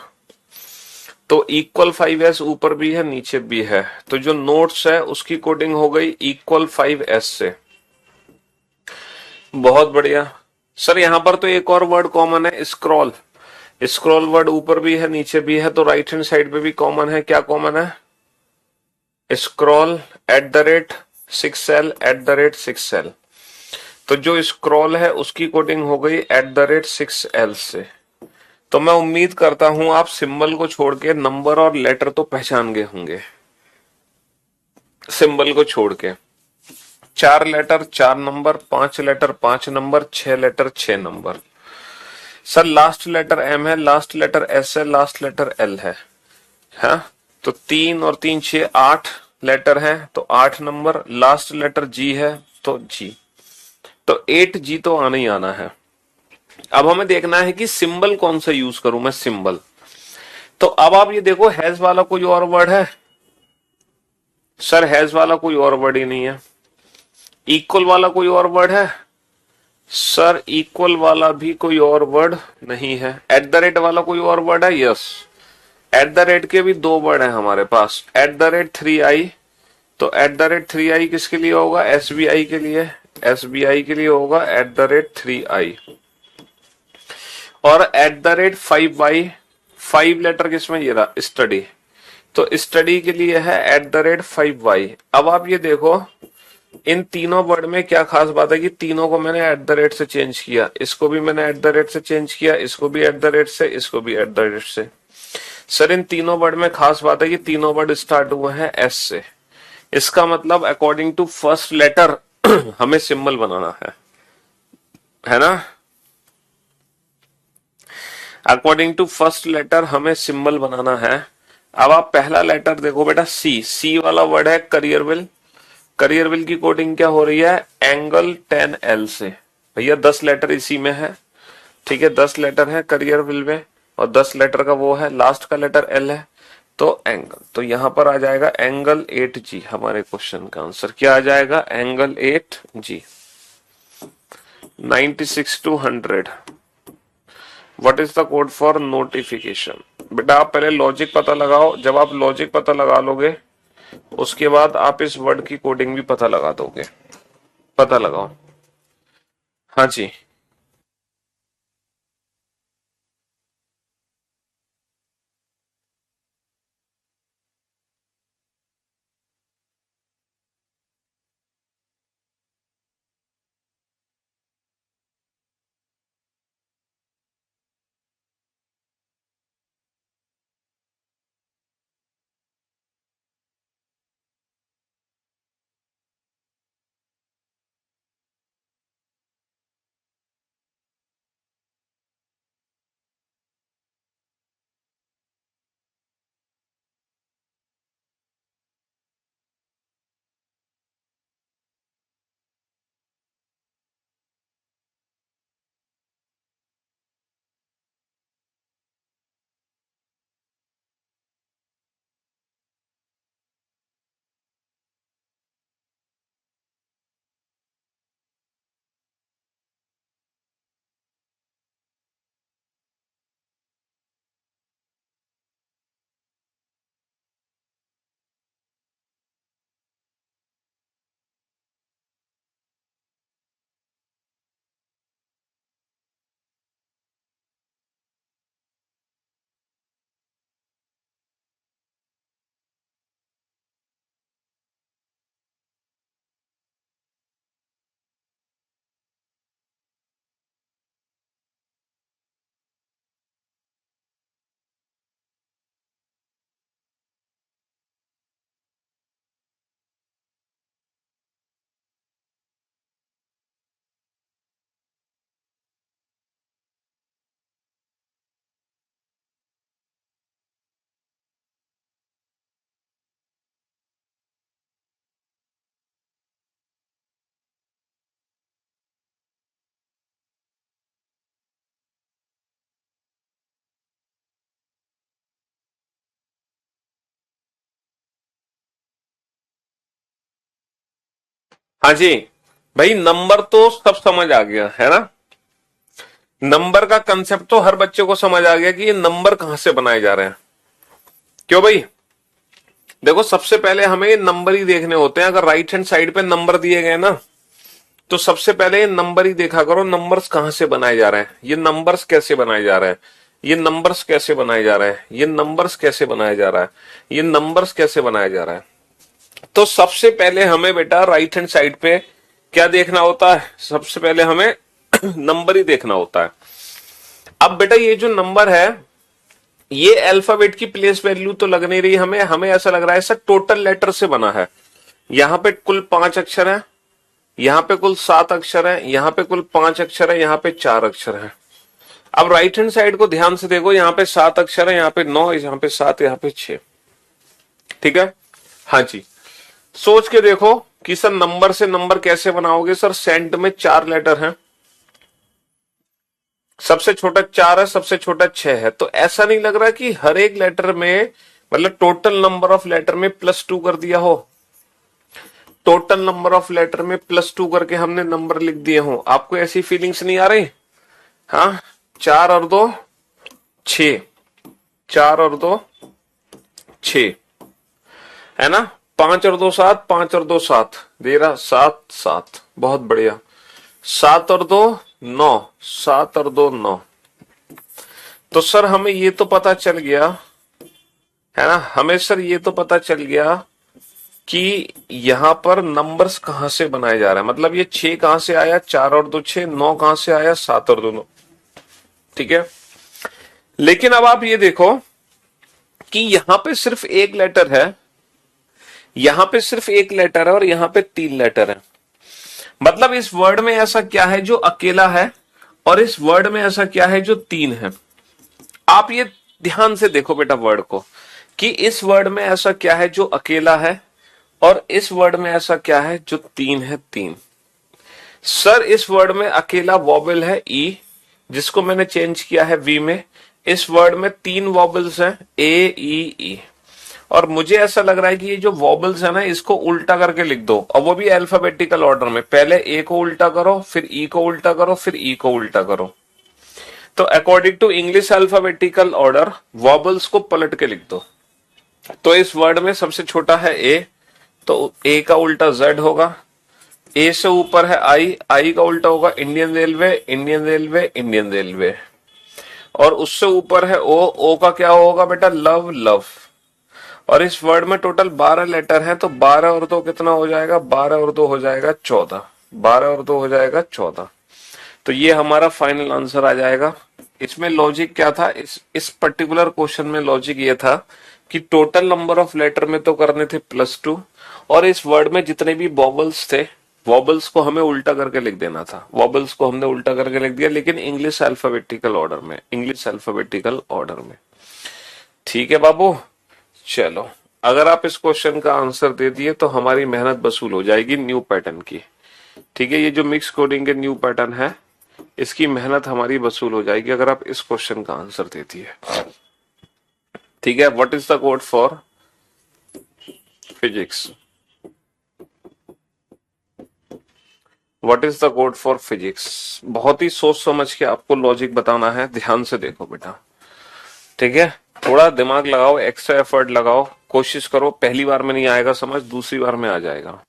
तो इक्वल 5s ऊपर भी है नीचे भी है, तो जो नोट्स है उसकी कोडिंग हो गई इक्वल 5s से। बहुत बढ़िया। सर यहां पर तो एक और वर्ड कॉमन है, स्क्रॉल। स्क्रॉल वर्ड ऊपर भी है नीचे भी है, तो राइट हैंड साइड पे भी कॉमन है। क्या कॉमन है? Scroll at the rate 6l at the rate 6l। तो जो स्क्रॉल है उसकी कोडिंग हो गई एट द रेट 6l से। तो मैं उम्मीद करता हूं आप सिंबल को छोड़ के नंबर और लेटर तो पहचान गए होंगे। सिंबल को छोड़ के 4 letter 4 number, 5 letter 5 number, 6 letter 6 number. Sir last letter M है, लास्ट लेटर एस है, लास्ट लेटर एल है। हाँ तो 3 और 3 6 8 लेटर है, तो 8 नंबर। लास्ट लेटर जी है तो जी, तो 8G तो आना ही आना है। अब हमें देखना है कि सिंबल कौन सा यूज करूं मैं, सिंबल। तो अब आप ये देखो हैज वाला कोई और वर्ड है? सर हैज वाला कोई और वर्ड ही नहीं है। इक्वल वाला कोई और वर्ड है? सर इक्वल वाला भी कोई और वर्ड नहीं है। एट द रेट वाला कोई और वर्ड है? यस, एट द रेट के भी 2 वर्ड है हमारे पास। एट द रेट 3i, तो एट द रेट 3i किसके लिए होगा? SBI के लिए। SBI के लिए होगा एट द रेट 3i। और at the rate 5y, 5 letter किसमें? ये रहा स्टडी, तो स्टडी के लिए है एट द रेट 5y। अब आप ये देखो इन तीनों वर्ड में क्या खास बात है कि तीनों को मैंने एट द रेट से चेंज किया, इसको भी मैंने एट द रेट से चेंज किया, इसको भी एट द रेट से, इसको भी एट द रेट से। सर इन तीनों वर्ड में खास बात है कि तीनों वर्ड स्टार्ट हुए हैं एस से। इसका मतलब अकॉर्डिंग टू फर्स्ट लेटर हमें सिंबल बनाना है ना। अकॉर्डिंग टू फर्स्ट लेटर हमें सिंबल बनाना है। अब आप पहला लेटर देखो बेटा, सी। सी वाला वर्ड है करियर विल। करियर विल की कोडिंग क्या हो रही है, एंगल 10L से। भैया 10 लेटर इसी में है, ठीक है, 10 लेटर है करियर विल में, और 10 लेटर का वो है, लास्ट का लेटर एल है, तो एंगल, तो यहां पर आ जाएगा एंगल 8G। हमारे क्वेश्चन का आंसर क्या आ जाएगा, angle 8G। 96 to 100। What is the code for notification. बेटा आप पहले लॉजिक पता लगाओ, जब आप लॉजिक पता लगा लोगे उसके बाद आप इस वर्ड की कोडिंग भी पता लगा दोगे। पता लगाओ। हाँ जी। हाँ जी भाई, नंबर तो सब समझ आ गया है ना। नंबर का कंसेप्ट तो हर बच्चे को समझ आ गया कि ये नंबर कहां से बनाए जा रहे हैं। क्यों भाई, देखो सबसे पहले हमें ये नंबर ही देखने होते हैं। अगर राइट हैंड साइड पे नंबर दिए गए ना, तो सबसे पहले ये नंबर ही देखा करो, नंबर्स कहां से बनाए जा रहे हैं, ये नंबर्स कैसे बनाए जा रहे हैं, ये नंबर्स कैसे बनाए जा रहे हैं, ये नंबर्स कैसे बनाया जा रहा है, ये नंबर्स कैसे बनाया जा रहा है। तो सबसे पहले हमें बेटा राइट हैंड साइड पे क्या देखना होता है, सबसे पहले हमें नंबर ही देखना होता है। अब बेटा ये जो नंबर है, ये अल्फाबेट की प्लेस वैल्यू तो लग नहीं रही हमें, हमें ऐसा लग रहा है सर टोटल लेटर से बना है। यहां पे कुल 5 अक्षर है, यहां पे कुल 7 अक्षर है, यहां पे कुल 5 अक्षर है, यहां पे 4 अक्षर है। अब राइट हैंड साइड को ध्यान से देखो, यहां पे 7 अक्षर है, यहां पे 9, यहां पे 7, यहां पे 6। ठीक है, हाँ जी। सोच के देखो कि सर नंबर से नंबर कैसे बनाओगे। सर सेंट में 4 लेटर हैं, सबसे छोटा 4 है, सबसे छोटा 6 है, तो ऐसा नहीं लग रहा कि हर एक लेटर में, मतलब टोटल नंबर ऑफ लेटर में +2 कर दिया हो, टोटल नंबर ऑफ लेटर में +2 करके हमने नंबर लिख दिए हो। आपको ऐसी फीलिंग्स नहीं आ रही। हाँ, 4 और 2 6, 4 और 2 6, है ना। 5 और 2 7, 5 और 2 7, दे रहा 7 7, बहुत बढ़िया। 7 और 2 9, 7 और 2 9। तो सर हमें ये तो पता चल गया, है ना, हमें सर ये तो पता चल गया कि यहां पर नंबर्स कहां से बनाए जा रहे हैं, मतलब ये 6 कहां से आया, 4 और 2 6, 9 कहां से आया, 7 और 2 9। ठीक है, लेकिन अब आप ये देखो कि यहां पे सिर्फ एक लेटर है, यहां पे सिर्फ एक लेटर है और यहां पे 3 लेटर है। मतलब इस वर्ड में ऐसा क्या है जो अकेला है और इस वर्ड में ऐसा क्या है जो 3 है। आप ये ध्यान से देखो बेटा वर्ड को, कि इस वर्ड में ऐसा क्या है जो अकेला है और इस वर्ड में ऐसा क्या है जो 3 है। 3 सर, इस वर्ड में अकेला वॉबल है ई, जिसको मैंने चेंज किया है वी में। इस वर्ड में 3 वॉबल्स हैं ए ई ई, और मुझे ऐसा लग रहा है कि ये जो वॉबल्स है ना, इसको उल्टा करके लिख दो, और वो भी अल्फाबेटिकल ऑर्डर में। पहले ए को उल्टा करो, फिर ई को उल्टा करो, फिर ई को उल्टा करो। तो according to English alphabetical order vowels को पलट के लिख दो। तो इस वर्ड में सबसे छोटा है ए, तो ए का उल्टा जेड होगा। ए से ऊपर है आई, आई का उल्टा होगा Indian railway, Indian railway, Indian railway. और उससे ऊपर है ओ, ओ का क्या होगा बेटा, लव, लव। और इस वर्ड में टोटल 12 लेटर हैं, तो 12 और 2 कितना हो जाएगा, 12 और 2 हो जाएगा 14, 12 और 2 हो जाएगा 14। तो ये हमारा फाइनल आंसर आ जाएगा। इसमें लॉजिक क्या था, इस पर्टिकुलर क्वेश्चन में लॉजिक ये था कि टोटल नंबर ऑफ लेटर में तो करने थे +2, और इस वर्ड में जितने भी वॉबल्स थे, वॉबल्स को हमें उल्टा करके लिख देना था। वॉबल्स को हमने उल्टा करके लिख दिया, लेकिन इंग्लिश अल्फाबेटिकल ऑर्डर में, इंग्लिश अल्फाबेटिकल ऑर्डर में। ठीक है बाबू, चलो, अगर आप इस क्वेश्चन का आंसर दे दिए तो हमारी मेहनत वसूल हो जाएगी न्यू पैटर्न की। ठीक है, ये जो मिक्स कोडिंग के न्यू पैटर्न है, इसकी मेहनत हमारी वसूल हो जाएगी अगर आप इस क्वेश्चन का आंसर दे दिए। ठीक है, what is the code for physics, what is the code for physics. बहुत ही सोच समझ के आपको लॉजिक बताना है, ध्यान से देखो बेटा। ठीक है, थोड़ा दिमाग लगाओ, एक्स्ट्रा एफर्ट लगाओ, कोशिश करो। पहली बार में नहीं आएगा समझ, दूसरी बार में आ जाएगा।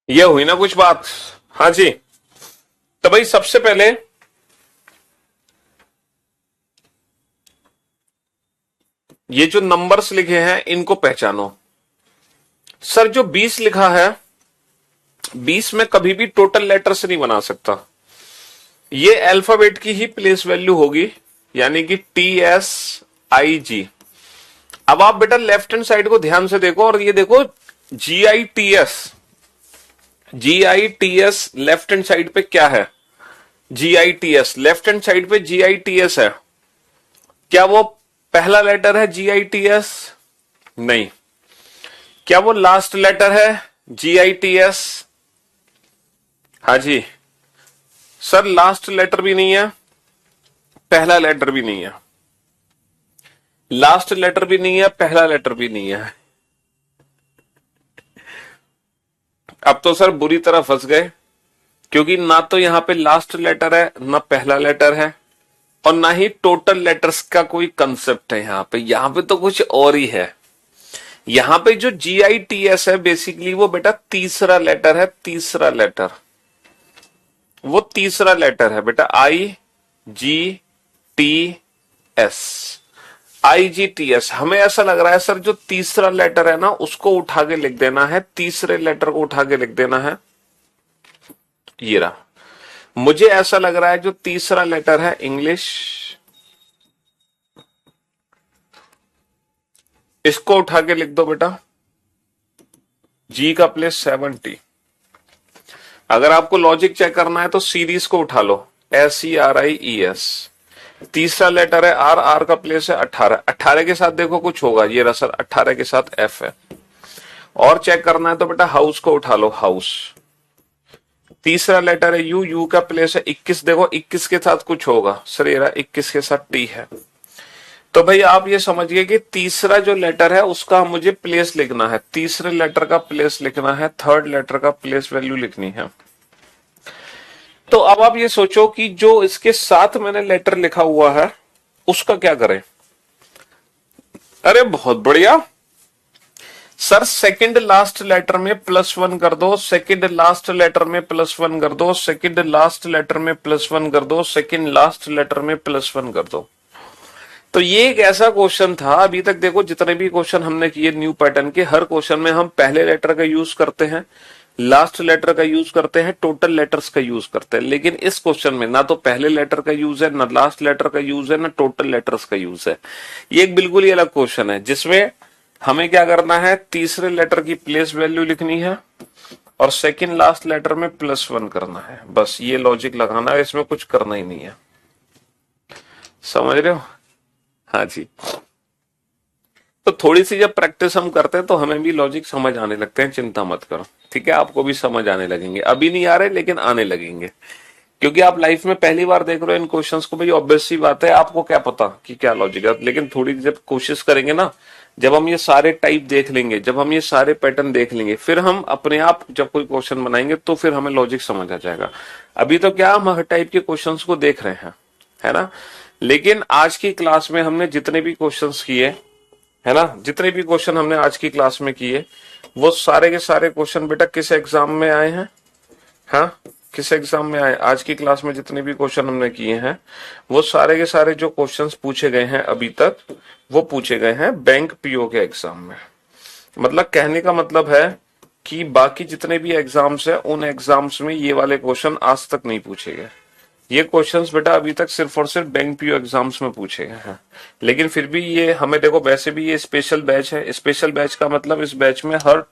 ये हुई ना कुछ बात। हाँ जी। तो भाई सबसे पहले ये जो नंबर्स लिखे हैं इनको पहचानो। सर जो 20 लिखा है, 20 में कभी भी टोटल लेटर से नहीं बना सकता। ये अल्फाबेट की ही प्लेस वैल्यू होगी, यानी कि TSIG। अब आप बेटा लेफ्ट हैंड साइड को ध्यान से देखो और ये देखो GITS। GITS left hand side पे क्या है? GITS लेफ्ट हैंड साइड पे GITS है। क्या वो पहला लेटर है GITS? नहीं। क्या वो लास्ट लेटर है GITS? हाँ जी। सर लास्ट लेटर भी नहीं है, पहला लेटर भी नहीं है। लास्ट लेटर भी नहीं है, पहला लेटर भी नहीं है। अब तो सर बुरी तरह फंस गए, क्योंकि ना तो यहां पे लास्ट लेटर है, ना पहला लेटर है, और ना ही टोटल लेटर्स का कोई कंसेप्ट है यहां पे तो कुछ और ही है। यहां पे जो GITS है बेसिकली वो बेटा तीसरा लेटर है, तीसरा लेटर। वो तीसरा लेटर है बेटा, IGTS। IGTS हमें ऐसा लग रहा है सर जो तीसरा लेटर है ना उसको उठा के लिख देना है, तीसरे लेटर को उठा के लिख देना है। ये रहा। मुझे ऐसा लग रहा है जो तीसरा लेटर है इंग्लिश, इसको उठा के लिख दो बेटा, G का प्लेस 70। अगर आपको लॉजिक चेक करना है तो सीरीज को उठा लो, SERIES। तीसरा लेटर है R, R का प्लेस है 18, 18 के साथ देखो कुछ होगा, ये रहा सर 18 के साथ F है। और चेक करना है तो बेटा हाउस को उठा लो, हाउस। तीसरा लेटर है U, U का प्लेस है 21, देखो 21 के साथ कुछ होगा, सर ये रहा 21 के साथ T है। तो भाई आप ये समझिए कि तीसरा जो लेटर है उसका मुझे प्लेस लिखना है, तीसरे लेटर का प्लेस लिखना है, थर्ड लेटर का प्लेस वैल्यू लिखनी है। तो अब आप ये सोचो कि जो इसके साथ मैंने लेटर लिखा हुआ है उसका क्या करें? अरे बहुत बढ़िया सर, सेकंड लास्ट लेटर में +1 कर दो, सेकंड लास्ट लेटर में +1 कर दो, सेकंड लास्ट लेटर में +1 कर दो, सेकंड लास्ट लेटर में +1 कर दो। तो ये एक ऐसा क्वेश्चन था, अभी तक देखो जितने भी क्वेश्चन हमने किए न्यू पैटर्न के, हर क्वेश्चन में हम पहले लेटर का यूज करते हैं, लास्ट लेटर का यूज करते हैं, टोटल लेटर्स का यूज करते हैं। लेकिन इस क्वेश्चन में ना तो पहले लेटर का यूज है, ना लास्ट लेटर का यूज है, ना टोटल लेटर्स का यूज है। ये एक बिल्कुल ही अलग क्वेश्चन है जिसमें हमें क्या करना है, तीसरे लेटर की प्लेस वैल्यू लिखनी है और सेकंड लास्ट लेटर में +1 करना है। बस ये लॉजिक लगाना है, इसमें कुछ करना ही नहीं है। समझ रहे हो? हाँ जी। तो थोड़ी सी जब प्रैक्टिस हम करते हैं तो हमें भी लॉजिक समझ आने लगते हैं, चिंता मत करो, ठीक है? आपको भी समझ आने लगेंगे, अभी नहीं आ रहे लेकिन आने लगेंगे, क्योंकि आप लाइफ में पहली बार देख रहे हो इन क्वेश्चंस को। भाई ऑब्वियस सी बात है, आपको क्या पता कि क्या लॉजिक है, लेकिन थोड़ी जब कोशिश करेंगे ना, जब हम ये सारे टाइप देख लेंगे, जब हम ये सारे पैटर्न देख लेंगे, फिर हम अपने आप जब कोई क्वेश्चन बनाएंगे तो फिर हमें लॉजिक समझ आ जाएगा। अभी तो क्या हम हर टाइप के क्वेश्चंस को देख रहे हैं, है ना? लेकिन आज की क्लास में हमने जितने भी क्वेश्चंस किए, है ना, जितने भी क्वेश्चन हमने आज की क्लास में किए, वो सारे के सारे क्वेश्चन बेटा किस एग्जाम में आए हैं? हाँ, किस एग्जाम में आए? आज की क्लास में जितने भी क्वेश्चन हमने किए हैं वो सारे के सारे जो क्वेश्चंस पूछे गए हैं अभी तक, वो पूछे गए हैं बैंक PO के एग्जाम में। मतलब कहने का मतलब है कि बाकी जितने भी एग्जाम्स है उन एग्जाम्स में ये वाले क्वेश्चन आज तक नहीं पूछे गए। ये क्वेश्चंस बेटा अभी तक सिर्फ और सिर्फ बैंक PO एग्जाम्स में पूछे गए हैं। लेकिन फिर भी ये हमें देखो, वैसे भी ये स्पेशल बैच है, स्पेशल बैच का मतलब इस बैच में हर,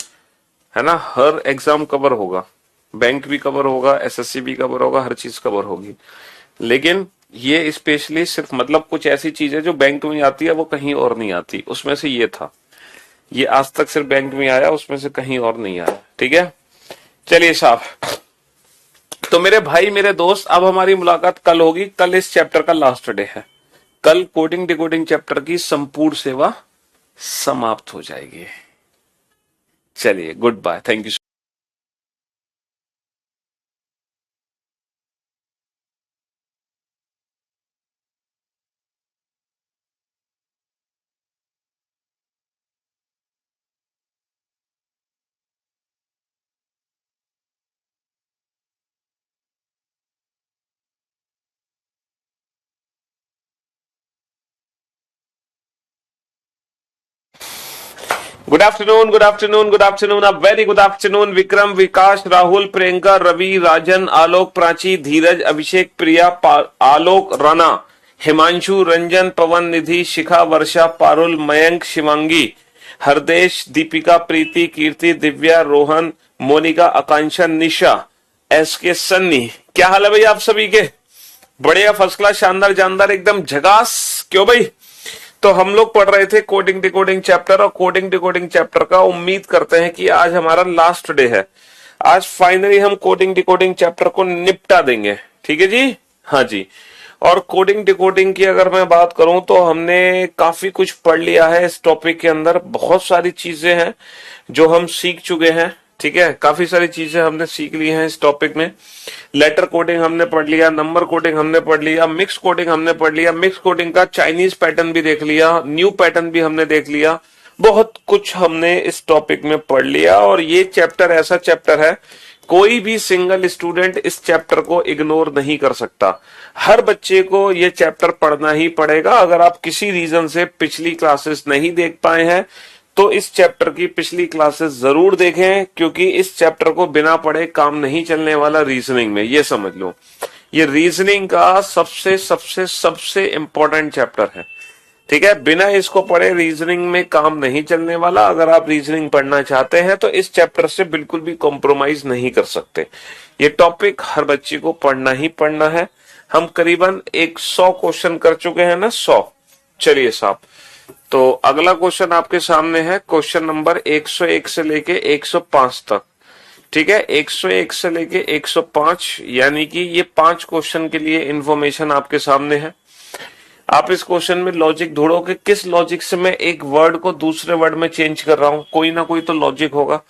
है ना, हर एग्जाम कवर होगा, बैंक भी कवर होगा, SSC भी कवर होगा, हर चीज कवर होगी। लेकिन ये स्पेशली सिर्फ मतलब कुछ ऐसी चीज है जो बैंक में आती है वो कहीं और नहीं आती, उसमें से ये था। ये आज तक सिर्फ बैंक में आया, उसमें से कहीं और नहीं आया, ठीक है? चलिए साहब, तो मेरे भाई मेरे दोस्त, अब हमारी मुलाकात कल होगी। कल इस चैप्टर का लास्ट डे है। कल कोडिंग डिकोडिंग चैप्टर की संपूर्ण सेवा समाप्त हो जाएगी। चलिए, good bye, thank you. Good afternoon, good afternoon, good afternoon, a very good afternoon. Vikram, Vikas, Rahul, Priyanka, Ravi, Rajan, Alok, Prachi, Dheeraj, Abhishek, Priya, Alok, Rana, Himanshu, Ranjan, Pawan, Nidhi, Shikha, Varsha, Parul, Mayank, Shivangi, Hardesh, Deepika, Preeti, Kirti, Divya, Rohan, Monika, Akanksha, Nisha, SK, Sunny. क्या हाल है भाई आप सभी के? बढ़िया, फर्स्ट क्लास, शानदार, जानदार, एकदम झकास। क्यों भाई? तो हम लोग पढ़ रहे थे कोडिंग डिकोडिंग चैप्टर, और कोडिंग डिकोडिंग चैप्टर का उम्मीद करते हैं कि आज हमारा लास्ट डे है। आज फाइनली हम कोडिंग डिकोडिंग चैप्टर को निपटा देंगे। ठीक है जी? हाँ जी। और कोडिंग डिकोडिंग की अगर मैं बात करूं तो हमने काफी कुछ पढ़ लिया है इस टॉपिक के अंदर। बहुत सारी चीजें हैं जो हम सीख चुके हैं। ठीक है, काफी सारी चीजें हमने सीख ली हैं इस टॉपिक में। लेटर कोडिंग हमने पढ़ लिया, नंबर कोडिंग हमने पढ़ लिया, मिक्स कोडिंग हमने पढ़ लिया, मिक्स कोडिंग का चाइनीज पैटर्न भी देख लिया, न्यू पैटर्न भी हमने देख लिया। बहुत कुछ हमने इस टॉपिक में पढ़ लिया, और ये चैप्टर ऐसा चैप्टर है, कोई भी सिंगल स्टूडेंट इस चैप्टर को इग्नोर नहीं कर सकता। हर बच्चे को ये चैप्टर पढ़ना ही पड़ेगा। अगर आप किसी रीजन से पिछली क्लासेस नहीं देख पाए हैं तो इस चैप्टर की पिछली क्लासेस जरूर देखें, क्योंकि इस चैप्टर को बिना पढ़े काम नहीं चलने वाला रीजनिंग में। ये समझ लो, ये रीजनिंग का सबसे सबसे सबसे इंपॉर्टेंट चैप्टर है। ठीक है, बिना इसको पढ़े रीजनिंग में काम नहीं चलने वाला। अगर आप रीजनिंग पढ़ना चाहते हैं तो इस चैप्टर से बिल्कुल भी कॉम्प्रोमाइज नहीं कर सकते। ये टॉपिक हर बच्चे को पढ़ना ही पढ़ना है। हम करीबन 100 क्वेश्चन कर चुके हैं ना, 100। चलिए साहब, तो अगला क्वेश्चन आपके सामने है, क्वेश्चन नंबर 101 से लेके 105 तक। ठीक है, 101 से लेके 105, यानी कि ये 5 क्वेश्चन के लिए इंफॉर्मेशन आपके सामने है। आप इस क्वेश्चन में लॉजिक ढूंढोगे, किस लॉजिक से मैं एक वर्ड को दूसरे वर्ड में चेंज कर रहा हूं। कोई ना कोई तो लॉजिक होगा।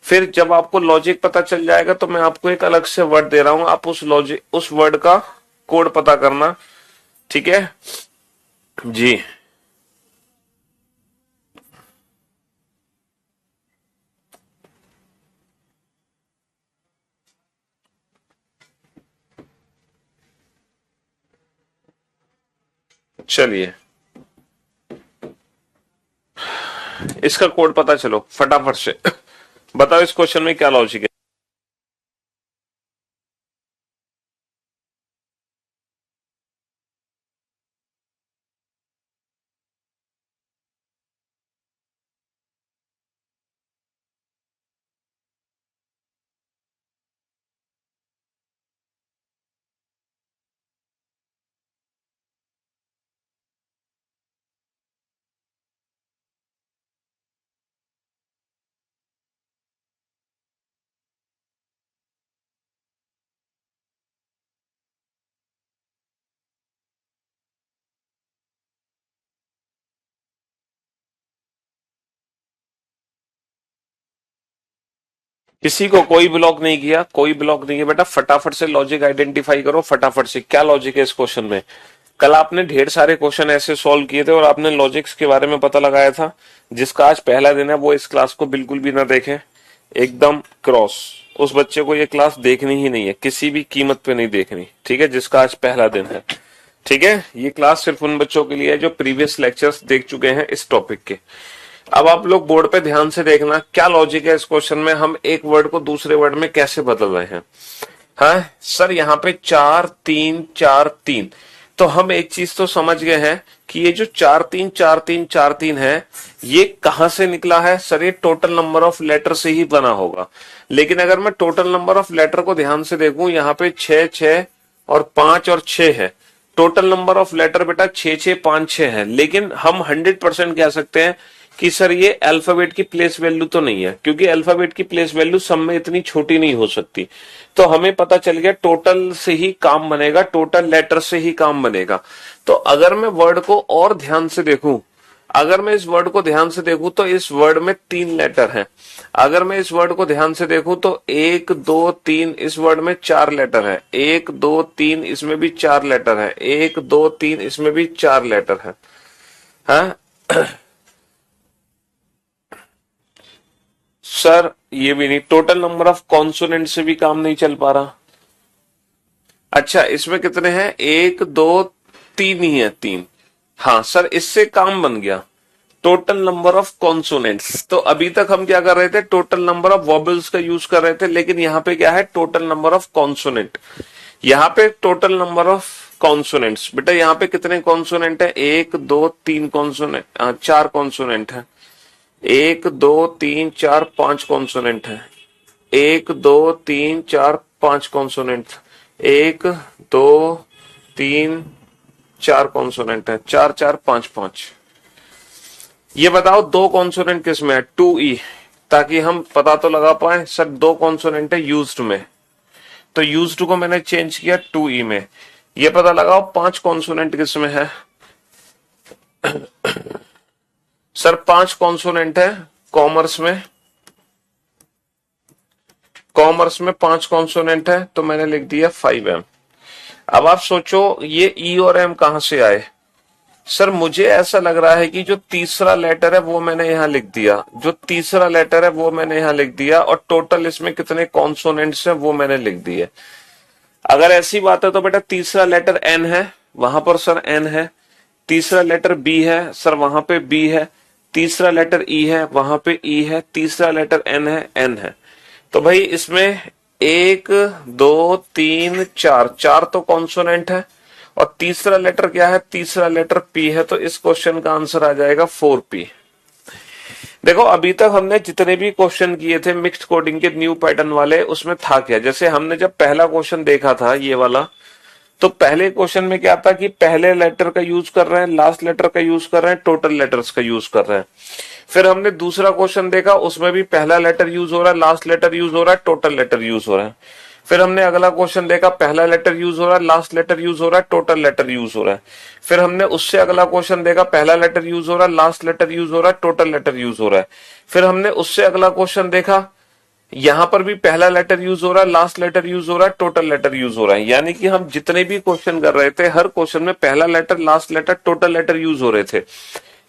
फिर जब आपको लॉजिक पता चल जाएगा तो मैं आपको एक अलग से वर्ड दे रहा हूं, आप उस लॉजिक, उस वर्ड का कोड पता करना। ठीक है जी। चलिए, इसका कोड पता चलो फटाफट से। बताओ इस क्वेश्चन में क्या लॉजिक है। किसी को कोई ब्लॉक नहीं किया, कोई ब्लॉक नहीं किया बेटा। फटाफट से लॉजिक आइडेंटिफाई करो, फटाफट से। क्या लॉजिक है इस क्वेश्चन में? कल आपने ढेर सारे क्वेश्चन ऐसे सॉल्व किए थे और आपने लॉजिक्स के बारे में पता लगाया था। जिसका आज पहला दिन है वो इस क्लास को बिल्कुल भी ना देखे, एकदम क्रॉस। उस बच्चे को ये क्लास देखनी ही नहीं है, किसी भी कीमत पे नहीं देखनी। ठीक है, जिसका आज पहला दिन है। ठीक है, ये क्लास सिर्फ उन बच्चों के लिए है जो प्रीवियस लेक्चर्स देख चुके हैं इस टॉपिक के। अब आप लोग बोर्ड पे ध्यान से देखना, क्या लॉजिक है इस क्वेश्चन में, हम एक वर्ड को दूसरे वर्ड में कैसे बदल रहे हैं। हाँ सर, यहाँ पे 4 3 4 3, तो हम एक चीज तो समझ गए हैं कि ये जो 4 3 4 3 4 3 है, ये कहां से निकला है सर? ये टोटल नंबर ऑफ लेटर से ही बना होगा। लेकिन अगर मैं टोटल नंबर ऑफ लेटर को ध्यान से देखूं, यहाँ पे 6 6 और 5 और 6 है। टोटल नंबर ऑफ लेटर बेटा 6 6 5 6 है। लेकिन हम 100% कह सकते हैं कि सर ये अल्फाबेट की प्लेस वैल्यू तो नहीं है, क्योंकि अल्फाबेट की प्लेस वैल्यू सम में इतनी छोटी नहीं हो सकती। तो हमें पता चल गया टोटल से ही काम बनेगा, टोटल लेटर से ही काम बनेगा। तो अगर मैं वर्ड को और ध्यान से देखूं, अगर मैं इस वर्ड को ध्यान से देखूं तो इस वर्ड में 3 लेटर हैं। अगर मैं इस वर्ड को ध्यान से देखूं तो 1 2 3, इस वर्ड में 4 लेटर है। 1 2 3, इसमें भी 4 लेटर है। 1 2 3, इसमें भी 4 लेटर है। हाँ सर, ये भी नहीं। टोटल नंबर ऑफ कॉन्सोनेंट से भी काम नहीं चल पा रहा। अच्छा, इसमें कितने हैं? 1 2 3 ही है, 3। हाँ सर, इससे काम बन गया। Total number of consonants. तो अभी तक हम क्या कर रहे थे, टोटल नंबर ऑफ वॉबल्स का यूज कर रहे थे, लेकिन यहाँ पे क्या है, टोटल नंबर ऑफ कॉन्सोनेंट। यहाँ पे टोटल नंबर ऑफ कॉन्सोनेंट्स। बेटा यहाँ पे कितने कॉन्सोनेंट है, 1 2 3 कॉन्सोनेंट, 4 कॉन्सोनेंट है। 1 2 3 4 5 कॉन्सोनेंट है। 1 2 3 4 5 कॉन्सोनेंट। 1 2 3 4 कॉन्सोनेंट है। 4 4 5 5। ये बताओ दो कॉन्सोनेंट किस में है, 2E, ताकि हम पता तो लगा पाए सर दो कॉन्सोनेंट है यूज्ड में, तो यूज्ड को मैंने चेंज किया 2E में। ये पता लगाओ 5 कॉन्सोनेंट किस में है। सर 5 कॉन्सोनेंट है कॉमर्स में। कॉमर्स में 5 कॉन्सोनेंट है, तो मैंने लिख दिया 5M। अब आप सोचो ये E और M कहां से आए। सर मुझे ऐसा लग रहा है कि जो तीसरा लेटर है वो मैंने यहां लिख दिया, जो तीसरा लेटर है वो मैंने यहां लिख दिया, और टोटल इसमें कितने कॉन्सोनेंट्स हैं वो मैंने लिख दिए। अगर ऐसी बात है तो बेटा तीसरा लेटर N है, वहां पर सर N है। तीसरा लेटर B है, सर वहां पे B है। तीसरा लेटर E है, वहां पे E है। तीसरा लेटर N है, N है। तो भाई इसमें 1 2 3 4, 4 तो कॉन्सोनेंट है, और तीसरा लेटर क्या है, तीसरा लेटर P है। तो इस क्वेश्चन का आंसर आ जाएगा 4P। देखो अभी तक हमने जितने भी क्वेश्चन किए थे मिक्स्ड कोडिंग के न्यू पैटर्न वाले, उसमें था क्या, जैसे हमने जब पहला क्वेश्चन देखा था ये वाला, तो पहले क्वेश्चन में क्या था कि पहले लेटर का यूज कर रहे हैं, लास्ट लेटर का यूज कर रहे हैं, टोटल लेटर्स का यूज कर रहे हैं। फिर हमने दूसरा क्वेश्चन देखा, उसमें भी पहला लेटर यूज हो रहा है, लास्ट लेटर यूज हो रहा है, टोटल लेटर यूज हो रहा है। फिर हमने अगला क्वेश्चन देखा, पहला लेटर यूज हो रहा है, लास्ट लेटर यूज हो रहा है, टोटल लेटर यूज हो रहा है। फिर हमने उससे अगला क्वेश्चन देखा, पहला लेटर यूज हो रहा है, लास्ट लेटर यूज हो रहा है, टोटल लेटर यूज हो रहा है। फिर हमने उससे अगला क्वेश्चन देखा, यहां पर भी पहला लेटर यूज हो रहा है, लास्ट लेटर यूज हो रहा है, टोटल लेटर यूज हो रहा है। यानी कि हम जितने भी क्वेश्चन कर रहे थे, हर क्वेश्चन में पहला letter, last letter, total letter use हो रहे थे।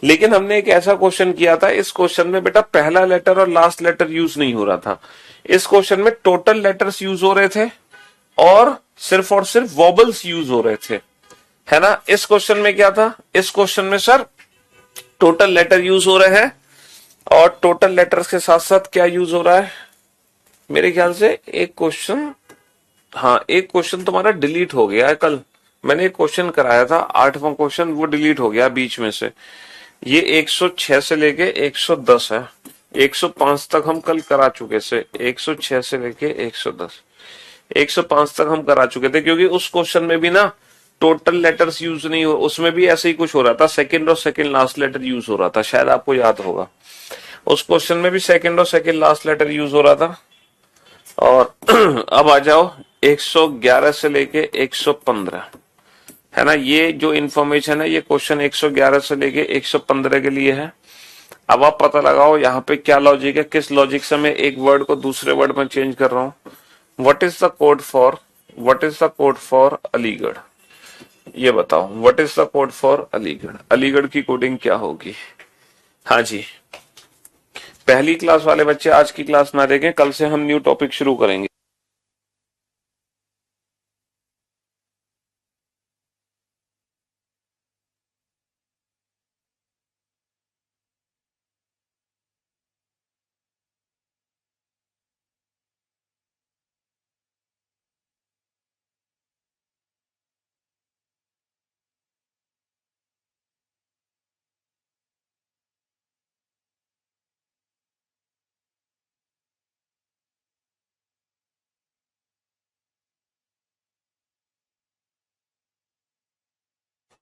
लेकिन हमने एक ऐसा क्वेश्चन किया था, इस क्वेश्चन में बेटा पहला लेटर और लास्ट लेटर यूज नहीं हो रहा था। इस क्वेश्चन में टोटल लेटर्स यूज हो रहे थे और सिर्फ वॉबल्स यूज हो रहे थे, है ना। इस क्वेश्चन में क्या था, इस क्वेश्चन में सर टोटल लेटर यूज हो रहे हैं, और टोटल लेटर्स के साथ साथ क्या यूज हो रहा है, मेरे ख्याल से एक क्वेश्चन, हाँ एक क्वेश्चन तुम्हारा डिलीट हो गया है। कल मैंने एक क्वेश्चन कराया था 8वां क्वेश्चन, वो डिलीट हो गया बीच में से। ये 106 से लेके 110 है। 105 तक हम कल करा चुके से, 106 से लेके 110, 105 तक हम करा चुके थे, क्योंकि उस क्वेश्चन में भी ना टोटल लेटर्स यूज नहीं हो, उसमें भी ऐसे ही कुछ हो रहा था, सेकंड और सेकंड लास्ट लेटर यूज हो रहा था, शायद आपको याद होगा। उस क्वेश्चन में भी सेकंड और सेकंड लास्ट लेटर यूज हो रहा था। और अब आ जाओ 111 से लेके 115, है ना। ये जो इंफॉर्मेशन है ये क्वेश्चन 111 से लेके 115 के लिए है। अब आप पता लगाओ यहाँ पे क्या लॉजिक है, किस लॉजिक से मैं एक वर्ड को दूसरे वर्ड में चेंज कर रहा हूं। What is the code for Aligarh, ये बताओ। What is the code for Aligarh, Aligarh की कोडिंग क्या होगी। हाँ जी, पहली क्लास वाले बच्चे आज की क्लास ना देखें, कल से हम न्यू टॉपिक शुरू करेंगे।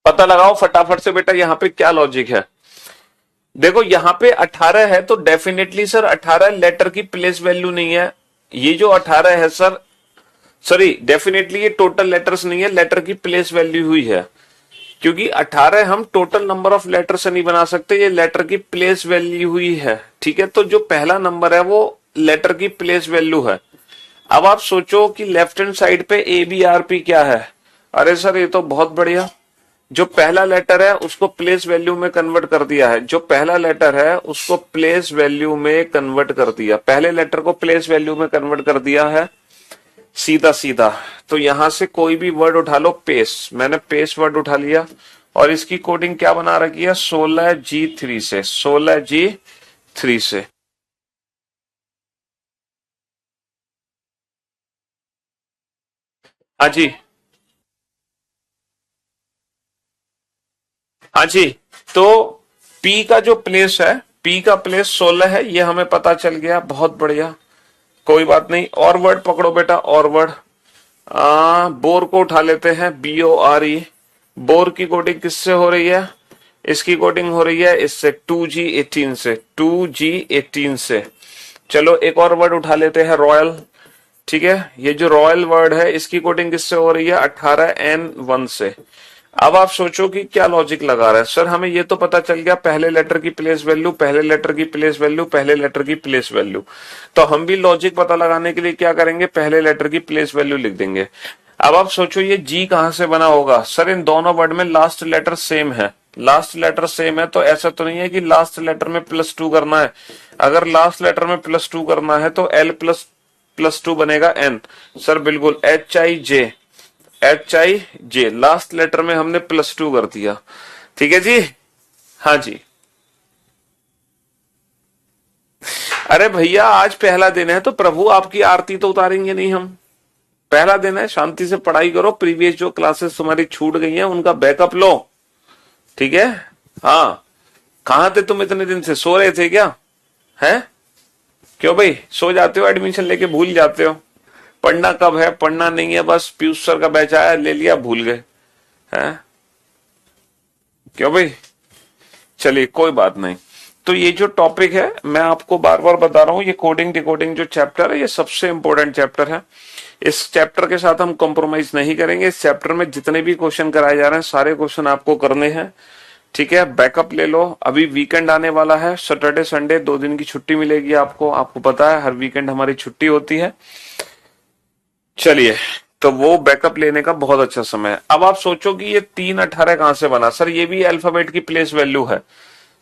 पता लगाओ फटाफट से बेटा यहाँ पे क्या लॉजिक है। देखो यहाँ पे 18 है, तो डेफिनेटली सर 18 लेटर की प्लेस वैल्यू नहीं है। ये जो 18 है सर, सॉरी डेफिनेटली ये टोटल लेटर्स नहीं है, लेटर की प्लेस वैल्यू हुई है, क्योंकि 18 हम टोटल नंबर ऑफ लेटर से नहीं बना सकते, ये लेटर की प्लेस वैल्यू हुई है। ठीक है, तो जो पहला नंबर है वो लेटर की प्लेस वैल्यू है। अब आप सोचो कि लेफ्ट हैंड साइड पे ABRP क्या है। अरे सर ये तो बहुत बढ़िया, जो पहला लेटर है उसको प्लेस वैल्यू में कन्वर्ट कर दिया है, जो पहला लेटर है उसको प्लेस वैल्यू में कन्वर्ट कर दिया, पहले लेटर को प्लेस वैल्यू में कन्वर्ट कर दिया है सीधा सीधा। तो यहां से कोई भी वर्ड उठा लो, पेस, मैंने पेस वर्ड उठा लिया, और इसकी कोडिंग क्या बना रखी है 16G3 से, 16G3 से। हाँ जी, हाँ जी। तो P का जो प्लेस है, P का प्लेस 16 है, ये हमें पता चल गया, बहुत बढ़िया, कोई बात नहीं। और वर्ड पकड़ो बेटा, और वर्ड। बोर को उठा लेते हैं, BORE। बोर की कोडिंग किससे हो रही है? इसकी कोडिंग हो रही है इससे, 2G18 से, 2G18 से। चलो एक और वर्ड उठा लेते हैं, रॉयल। ठीक है, ये जो रॉयल वर्ड है इसकी कोडिंग किससे हो रही है? 18N1 से। अब आप सोचो कि क्या लॉजिक लगा रहा है सर, हमें ये तो पता चल गया पहले लेटर की प्लेस वैल्यू, पहले लेटर की प्लेस वैल्यू, पहले लेटर की प्लेस वैल्यू। तो हम भी लॉजिक पता लगाने के लिए क्या करेंगे? पहले लेटर की प्लेस वैल्यू लिख देंगे। अब आप सोचो ये जी कहां से बना होगा? सर इन दोनों वर्ड में लास्ट लेटर सेम है, लास्ट लेटर सेम है, तो ऐसा तो नहीं है कि लास्ट लेटर में +2 करना है। अगर लास्ट लेटर में +2 करना है तो L प्लस 2 बनेगा N। सर बिल्कुल, HIJ लास्ट लेटर में हमने +2 कर दिया। ठीक है जी, हाँ जी। अरे भैया आज पहला दिन है तो प्रभु आपकी आरती तो उतारेंगे नहीं हम। पहला दिन है, शांति से पढ़ाई करो, प्रीवियस जो क्लासेस तुम्हारी छूट गई हैं उनका बैकअप लो। ठीक है, हाँ। कहां थे तुम इतने दिन से, सो रहे थे क्या? हैं? क्यों भाई, सो जाते हो, एडमिशन लेके भूल जाते हो? पढ़ना कब है, पढ़ना नहीं है, बस पीयूष सर का बैच आया, ले लिया, भूल गए हैं? क्यों भाई? चलिए कोई बात नहीं। तो ये जो टॉपिक है मैं आपको बार बार बता रहा हूं, ये कोडिंग डिकोडिंग जो चैप्टर है ये सबसे इंपॉर्टेंट चैप्टर है। इस चैप्टर के साथ हम कॉम्प्रोमाइज नहीं करेंगे। इस चैप्टर में जितने भी क्वेश्चन कराए जा रहे हैं सारे क्वेश्चन आपको करने हैं। ठीक है, बैकअप ले लो। अभी वीकेंड आने वाला है, सैटरडे संडे 2 दिन की छुट्टी मिलेगी आपको। आपको पता है हर वीकेंड हमारी छुट्टी होती है। चलिए, तो वो बैकअप लेने का बहुत अच्छा समय है। अब आप सोचो कि ये 318 कहां से बना? सर ये भी अल्फाबेट की प्लेस वैल्यू है।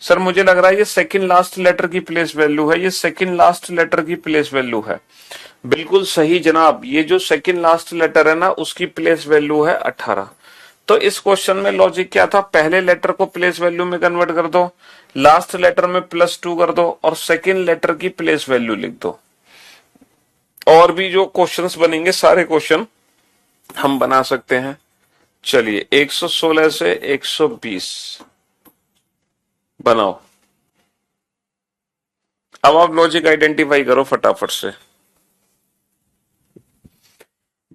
सर मुझे लग रहा है ये सेकंड लास्ट लेटर की प्लेस वैल्यू है, ये सेकंड लास्ट लेटर की प्लेस वैल्यू है। बिल्कुल सही जनाब, ये जो सेकंड लास्ट लेटर है ना उसकी प्लेस वैल्यू है 18। तो इस क्वेश्चन में लॉजिक क्या था? पहले लेटर को प्लेस वैल्यू में कन्वर्ट कर दो, लास्ट लेटर में +2 कर दो और सेकंड लेटर की प्लेस वैल्यू लिख दो। और भी जो क्वेश्चंस बनेंगे सारे क्वेश्चन हम बना सकते हैं। चलिए 116 से 120 बनाओ। अब आप लॉजिक आइडेंटिफाई करो फटाफट से।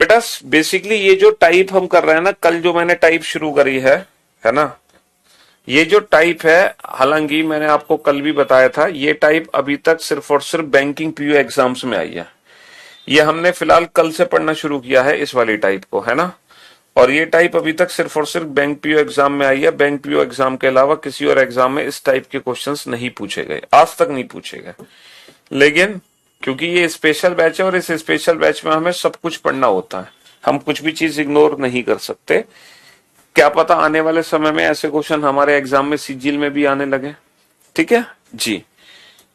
बेटा बेसिकली ये जो टाइप हम कर रहे हैं ना, कल जो मैंने टाइप शुरू करी है ना, ये जो टाइप है, हालांकि मैंने आपको कल भी बताया था, ये टाइप अभी तक सिर्फ और सिर्फ बैंकिंग पीयू एग्जाम्स में आई है। ये हमने फिलहाल कल से पढ़ना शुरू किया है इस वाली टाइप को, है ना। और ये टाइप अभी तक सिर्फ और सिर्फ बैंक पीओ एग्जाम में आई है। बैंक पीओ एग्जाम के अलावा किसी और एग्जाम में इस टाइप के क्वेश्चंस नहीं पूछे गए, आज तक नहीं पूछे गए। लेकिन क्योंकि ये स्पेशल बैच है और इस स्पेशल बैच में हमें सब कुछ पढ़ना होता है, हम कुछ भी चीज इग्नोर नहीं कर सकते। क्या पता आने वाले समय में ऐसे क्वेश्चन हमारे एग्जाम में सीजीएल में भी आने लगे। ठीक है जी।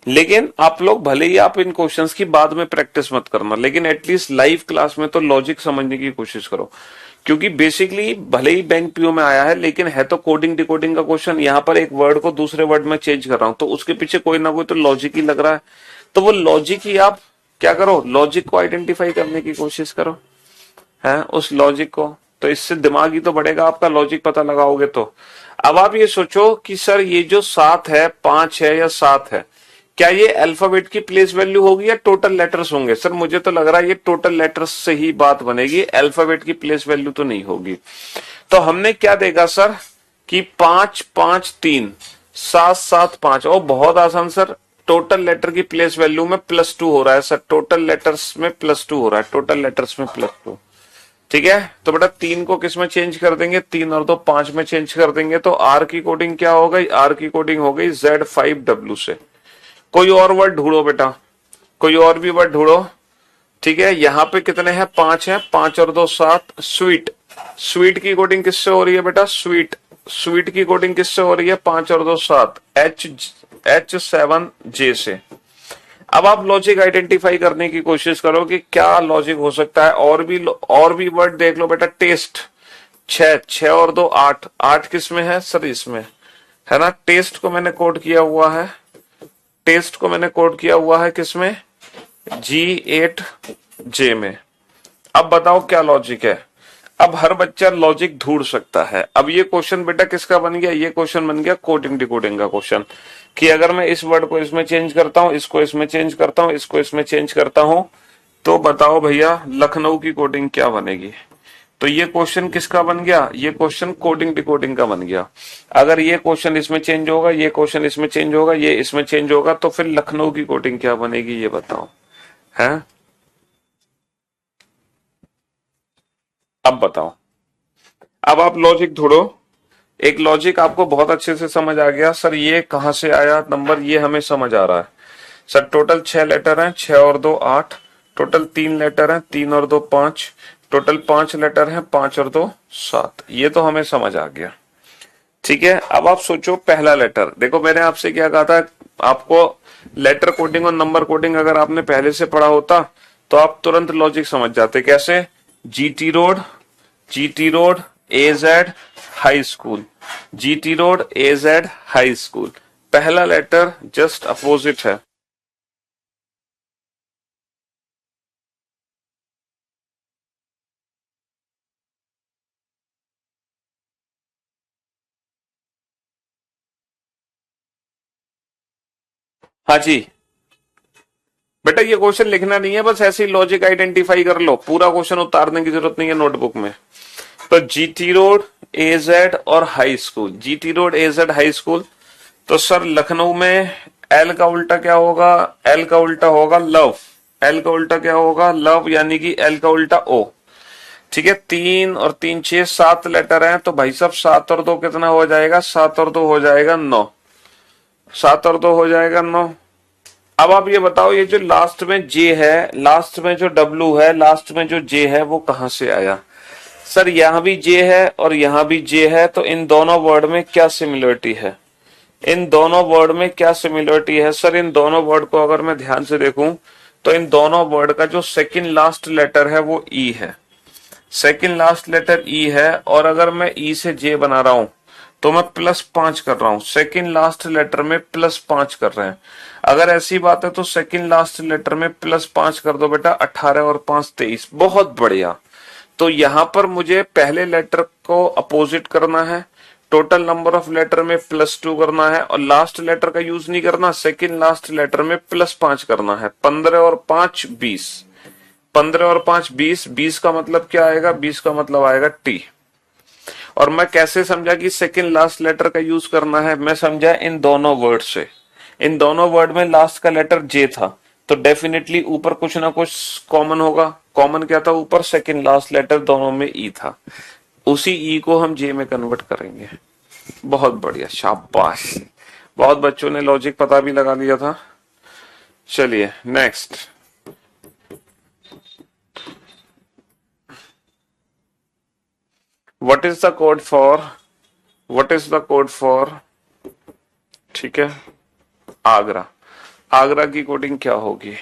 लेकिन आप लोग भले ही आप इन क्वेश्चंस की बाद में प्रैक्टिस मत करना, लेकिन एटलीस्ट लाइव क्लास में तो लॉजिक समझने की कोशिश करो। क्योंकि बेसिकली भले ही बैंक पीओ में आया है लेकिन है तो कोडिंग डिकोडिंग का क्वेश्चन। यहाँ पर एक वर्ड को दूसरे वर्ड में चेंज कर रहा हूं तो उसके पीछे कोई ना कोई तो लॉजिक ही लग रहा है। तो वो लॉजिक ही आप क्या करो, लॉजिक को आइडेंटिफाई करने की कोशिश करो, है उस लॉजिक को। तो इससे दिमाग ही तो बढ़ेगा आपका, लॉजिक पता लगाओगे तो। अब आप ये सोचो कि सर ये जो 7 है, 5 है या 7 है, क्या ये अल्फाबेट की प्लेस वैल्यू होगी या टोटल लेटर्स होंगे? सर मुझे तो लग रहा है ये टोटल लेटर्स से ही बात बनेगी, अल्फाबेट की प्लेस वैल्यू तो नहीं होगी। तो हमने क्या देखा सर कि 5 5 3 7 7 5। ओ बहुत आसान सर, टोटल लेटर की प्लेस वैल्यू में +2 हो रहा है सर, टोटल लेटर्स में +2 हो रहा है, टोटल लेटर्स में +2। ठीक है, तो बेटा 3 को किस में चेंज कर देंगे? 3 और 2 5 में चेंज कर देंगे। तो आर की कोडिंग क्या हो गई? आर की कोडिंग हो गई Z5W से। कोई और वर्ड ढूंढो बेटा, कोई और भी वर्ड ढूंढो। ठीक है, यहां पे कितने हैं? 5 हैं, 5 और 2 7। स्वीट, स्वीट की कोडिंग किससे हो रही है बेटा? स्वीट, स्वीट की कोडिंग किससे हो रही है? 5 और 2 7, H7J से। अब आप लॉजिक आइडेंटिफाई करने की कोशिश करो कि क्या लॉजिक हो सकता है। और भी वर्ड देख लो बेटा। टेस्ट, छह, छह और दो आठ, आठ किस में है सर? इसमें है ना। टेस्ट को मैंने कोड किया हुआ है, टेस्ट को मैंने कोड किया हुआ है किसमें? G8J में। अब बताओ क्या लॉजिक है। अब हर बच्चा लॉजिक ढूंढ सकता है। अब ये क्वेश्चन बेटा किसका बन गया? ये क्वेश्चन बन गया कोडिंग डिकोडिंग का क्वेश्चन, कि अगर मैं इस वर्ड को इसमें चेंज करता हूं, इसको इसमें चेंज करता हूं, इसको इसमें चेंज करता हूं, तो बताओ भैया लखनऊ की कोडिंग क्या बनेगी? तो ये क्वेश्चन किसका बन गया? ये क्वेश्चन कोडिंग डिकोडिंग का बन गया। अगर ये क्वेश्चन इसमें चेंज होगा, ये क्वेश्चन इसमें चेंज होगा, ये इसमें चेंज होगा, तो फिर लखनऊ की कोडिंग क्या बनेगी ये बताओ। है अब बताओ। अब आप लॉजिक ढूंढो। एक लॉजिक आपको बहुत अच्छे से समझ आ गया सर, ये कहां से आया नंबर, ये हमें समझ आ रहा है। सर टोटल 6 लेटर हैं, 6 और 2 8। टोटल 3 लेटर हैं, 3 और 2 5। टोटल 5 लेटर हैं, 5 और 2 7। ये तो हमें समझ आ गया। ठीक है, अब आप सोचो पहला लेटर। देखो मैंने आपसे क्या कहा था, आपको लेटर कोडिंग और नंबर कोडिंग अगर आपने पहले से पढ़ा होता तो आप तुरंत लॉजिक समझ जाते। कैसे? GT road, GT road, AZ high school, GT road, AZ high school. पहला लेटर जस्ट अपोजिट है। हाँ जी बेटा, ये क्वेश्चन लिखना नहीं है, बस ऐसे ही लॉजिक आइडेंटिफाई कर लो, पूरा क्वेश्चन उतारने की जरूरत नहीं है नोटबुक में। तो जीटी रोड, एजेड और high school, GT road, AZ, high school. तो सर लखनऊ में एल का उल्टा क्या होगा? एल का उल्टा होगा लव। एल का उल्टा क्या होगा? लव, यानी कि एल का उल्टा ओ। ठीक है, 3 और 3 6, 7 लेटर हैं, तो भाई साहब 7 और 2 कितना हो जाएगा? 7 और 2 हो जाएगा 9। 7 और 2 हो जाएगा 9। अब आप ये बताओ, ये जो लास्ट में जे है, लास्ट में जो डब्लू है, लास्ट में जो जे है, वो कहां से आया? सर यहां भी जे है और यहां भी जे है, तो इन दोनों वर्ड में क्या सिमिलरिटी है? इन दोनों वर्ड में क्या सिमिलरिटी है? सर इन दोनों वर्ड को अगर मैं ध्यान से देखूं तो इन दोनों वर्ड का जो सेकंड लास्ट लेटर है वो ई है। सेकंड लास्ट लेटर ई है, और अगर मैं ई से जे बना रहा हूं तो मैं +5 कर रहा हूं। सेकंड लास्ट लेटर में +5 कर रहे हैं। अगर ऐसी बात है तो सेकंड लास्ट लेटर में +5 कर दो बेटा, 18 और 5 23। बहुत बढ़िया। तो यहां पर मुझे पहले लेटर को अपोजिट करना है, टोटल नंबर ऑफ लेटर में +2 करना है, और लास्ट लेटर का यूज नहीं करना, सेकंड लास्ट लेटर में +5 करना है। 15 और 5 20। 15 और 5 20। 20 का मतलब क्या आएगा? 20 का मतलब आएगा टी। और मैं कैसे समझा कि सेकंड लास्ट लेटर का यूज करना है? मैं समझा इन दोनों वर्ड से। इन दोनों वर्ड में लास्ट का लेटर जे था, तो डेफिनेटली ऊपर कुछ ना कुछ कॉमन होगा। कॉमन क्या था ऊपर? सेकंड लास्ट लेटर दोनों में ई था। उसी ई को हम जे में कन्वर्ट करेंगे। बहुत बढ़िया, शाबाश। बहुत बच्चों ने लॉजिक पता भी लगा लिया था। चलिए next. What is the code for, what is the code for, ठीक है, आगरा। आगरा की कोडिंग क्या होगी?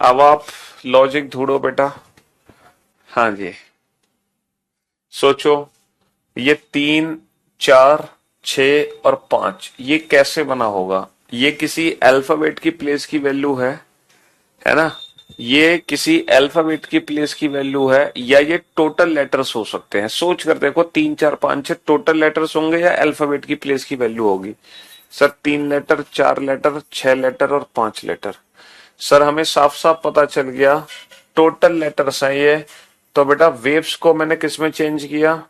अब आप लॉजिक ढूंढो बेटा। हाँ जी, सोचो। ये 3 4 6 और 5 ये कैसे बना होगा? ये किसी अल्फाबेट की प्लेस की वैल्यू है ना? ये किसी अल्फाबेट की प्लेस की वैल्यू है, या ये टोटल लेटर्स हो सकते हैं? सोच कर देखो, 3 4 5 6 टोटल लेटर्स होंगे या अल्फाबेट की प्लेस की वैल्यू होगी? सर 3 लेटर, 4 लेटर, 6 लेटर और 5 लेटर। सर हमें साफ साफ पता चल गया टोटल लेटर्स हैं ये। तो बेटा वेव्स को मैंने किस में चेंज किया?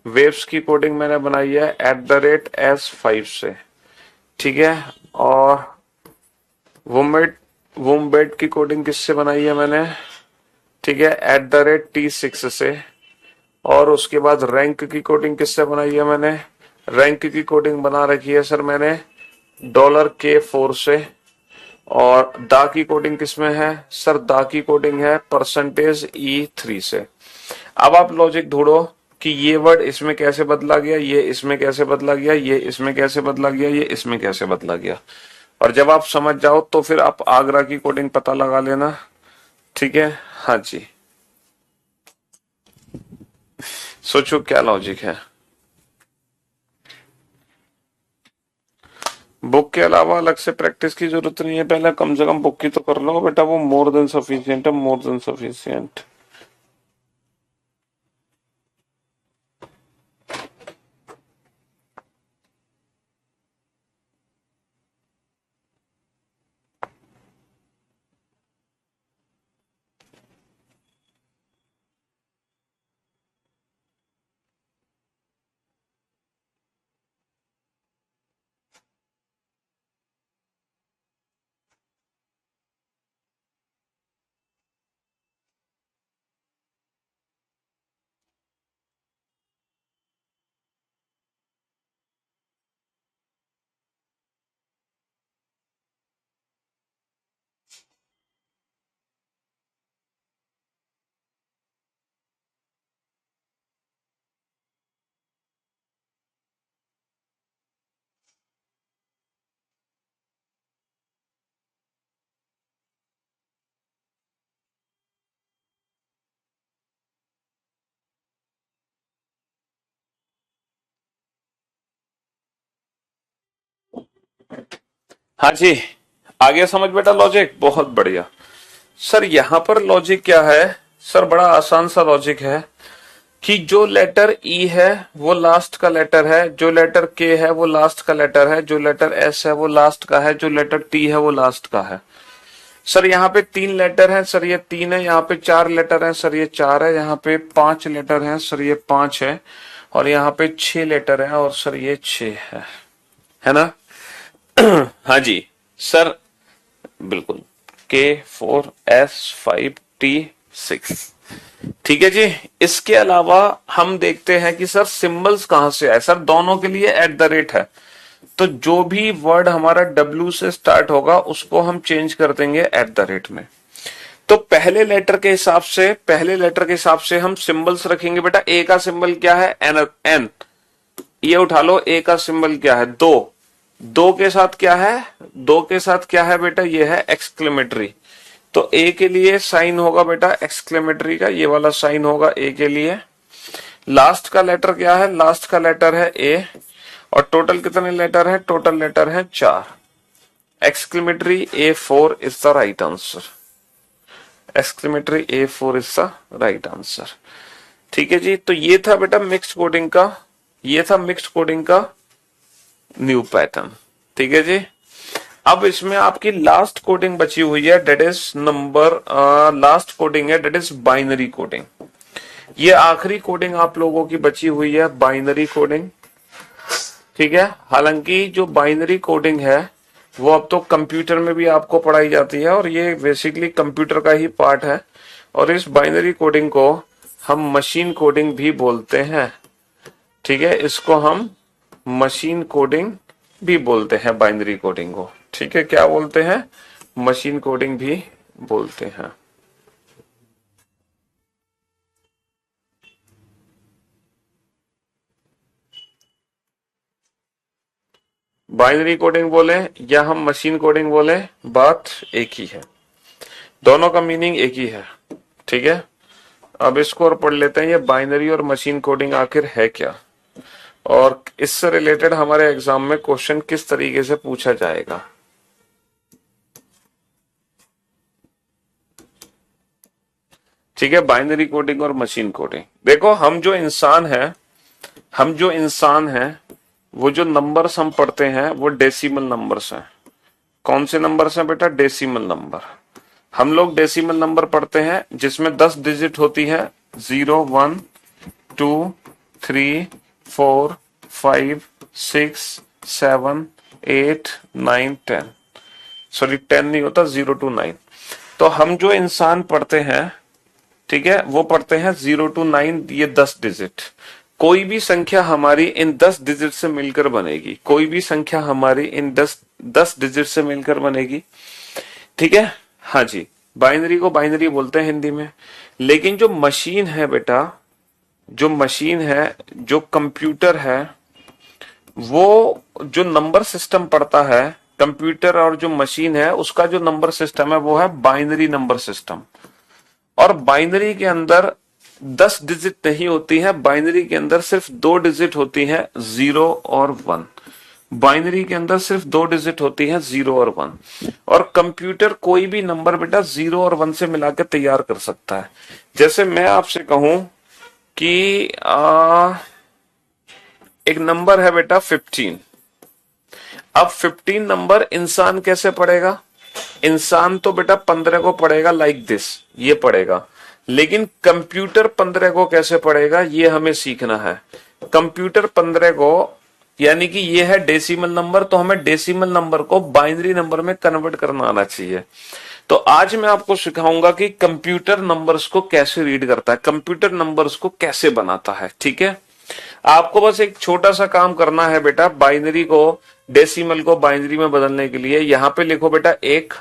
वेव्स की कोडिंग मैंने बनाई है @S5 से, ठीक है। और वुमेट, वुमबेट की कोडिंग किससे बनाई है मैंने? ठीक है, @T6 से। और उसके बाद रैंक की कोडिंग किससे बनाई है मैंने? रैंक की कोडिंग बना रखी है सर मैंने $K4 से। और दा की कोडिंग किसमें है? सर दा की कोडिंग है %E3 से। अब आप लॉजिक ढूंढो कि ये वर्ड इसमें कैसे बदला गया, ये इसमें कैसे बदला गया, ये इसमें कैसे बदला गया, ये इसमें कैसे बदला गया। और जब आप समझ जाओ तो फिर आप आगरा की कोडिंग पता लगा लेना, ठीक है। हाँ जी सोचो क्या लॉजिक है। बुक के अलावा अलग से प्रैक्टिस की जरूरत नहीं है, पहले कम से कम बुक की तो कर लो बेटा, वो मोर देन सफिशियंट है, मोर देन सफिशियंट। हाँ जी, आ गया समझ बेटा लॉजिक, बहुत बढ़िया। सर यहां पर लॉजिक क्या है? सर बड़ा आसान सा लॉजिक है कि जो लेटर ई है वो लास्ट का लेटर है, जो लेटर के है वो लास्ट का लेटर है, जो लेटर एस है वो लास्ट का है, जो लेटर टी है वो लास्ट का है। सर यहाँ पे 3 लेटर हैं, सर ये 3 है, यहाँ पे 4 लेटर हैं, सर ये 4 है, यहाँ पे 5 लेटर हैं, सर ये 5 है, और यहाँ पे 6 लेटर हैं, और सर ये 6 है ना? हाँ जी सर, बिल्कुल। K4S5T6, ठीक है जी। इसके अलावा हम देखते हैं कि सर सिंबल्स कहां से आए। सर दोनों के लिए एट द रेट है, तो जो भी वर्ड हमारा W से स्टार्ट होगा उसको हम चेंज कर देंगे एट द रेट में। तो पहले लेटर के हिसाब से, पहले लेटर के हिसाब से हम सिंबल्स रखेंगे बेटा। ए का सिंबल क्या है? एन। ये उठा लो, ए का सिंबल क्या है? दो। दो के साथ क्या है? दो के साथ क्या है बेटा? ये है एक्सक्लेमेटरी। तो ए के लिए साइन होगा बेटा एक्सक्लेमेटरी का, ये वाला साइन होगा ए के लिए। लास्ट का लेटर क्या है? लास्ट का लेटर है ए। और टोटल कितने लेटर है? टोटल लेटर है 4। Exclamatory A4 is the right answer. Exclamatory A4 is the right answer. ठीक है जी, तो ये था बेटा मिक्स्ड कोडिंग का, ये था मिक्स्ड कोडिंग का न्यू पैटर्न। ठीक है जी। अब इसमें आपकी लास्ट कोडिंग बची हुई है, that is number, last coding है डेट इज बाइनरी कोडिंग। ये आखिरी कोडिंग आप लोगों की बची हुई है, बाइनरी कोडिंग। ठीक है, हालांकि जो बाइनरी कोडिंग है वो अब तो कंप्यूटर में भी आपको पढ़ाई जाती है, और ये बेसिकली कंप्यूटर का ही पार्ट है। और इस बाइनरी कोडिंग को हम मशीन कोडिंग भी बोलते हैं। ठीक है, इसको हम मशीन कोडिंग भी बोलते हैं, बाइनरी कोडिंग को। ठीक है, क्या बोलते हैं? मशीन कोडिंग भी बोलते हैं। बाइनरी कोडिंग बोले या हम मशीन कोडिंग बोले, बात एक ही है, दोनों का मीनिंग एक ही है। ठीक है, अब इसको और पढ़ लेते हैं, ये बाइनरी और मशीन कोडिंग आखिर है क्या, और इससे रिलेटेड हमारे एग्जाम में क्वेश्चन किस तरीके से पूछा जाएगा। ठीक है, बाइनरी कोडिंग और मशीन कोडिंग। देखो हम जो इंसान हैं, हम जो इंसान हैं, वो जो नंबर्स हम पढ़ते हैं वो डेसिमल नंबर्स हैं। कौन से नंबर्स हैं बेटा? Decimal number. हम लोग डेसिमल नंबर पढ़ते हैं जिसमें 10 डिजिट होती है, 0 1 2 3 4 5 6 7 8 9 10। सॉरी 10 नहीं होता, 0 to 9। तो हम जो इंसान पढ़ते हैं, ठीक है, वो पढ़ते हैं 0 to 9, ये 10 डिजिट। कोई भी संख्या हमारी इन 10 डिजिट से मिलकर बनेगी, कोई भी संख्या हमारी इन 10 डिजिट से मिलकर बनेगी। ठीक है, हाँ जी, बाइनरी को बाइनरी बोलते हैं हिंदी में। लेकिन जो मशीन है बेटा, जो मशीन है, जो कंप्यूटर है, वो जो नंबर सिस्टम पढ़ता है, कंप्यूटर और जो मशीन है उसका जो नंबर सिस्टम है वो है बाइनरी नंबर सिस्टम। और बाइनरी के अंदर 10 डिजिट नहीं होती है बाइनरी के अंदर, सिर्फ 2 डिजिट होती है, 0 और 1। बाइनरी के अंदर सिर्फ 2 डिजिट होती है, 0 और 1। और कंप्यूटर कोई भी नंबर बेटा 0 और 1 से मिलाकर तैयार कर सकता है। जैसे मैं आपसे कहूं कि एक नंबर है बेटा 15। अब 15 नंबर इंसान कैसे पढ़ेगा? इंसान तो बेटा 15 को पढ़ेगा लाइक दिस, ये पढ़ेगा। लेकिन कंप्यूटर 15 को कैसे पढ़ेगा, ये हमें सीखना है। कंप्यूटर 15 को, यानी कि ये है डेसिमल नंबर, तो हमें डेसिमल नंबर को बाइनरी नंबर में कन्वर्ट करना आना चाहिए। तो आज मैं आपको सिखाऊंगा कि कंप्यूटर नंबर्स को कैसे रीड करता है, कंप्यूटर नंबर्स को कैसे बनाता है। ठीक है, आपको बस एक छोटा सा काम करना है बेटा, बाइनरी को डेसिमल को बाइनरी में बदलने के लिए। यहां पे लिखो बेटा 1,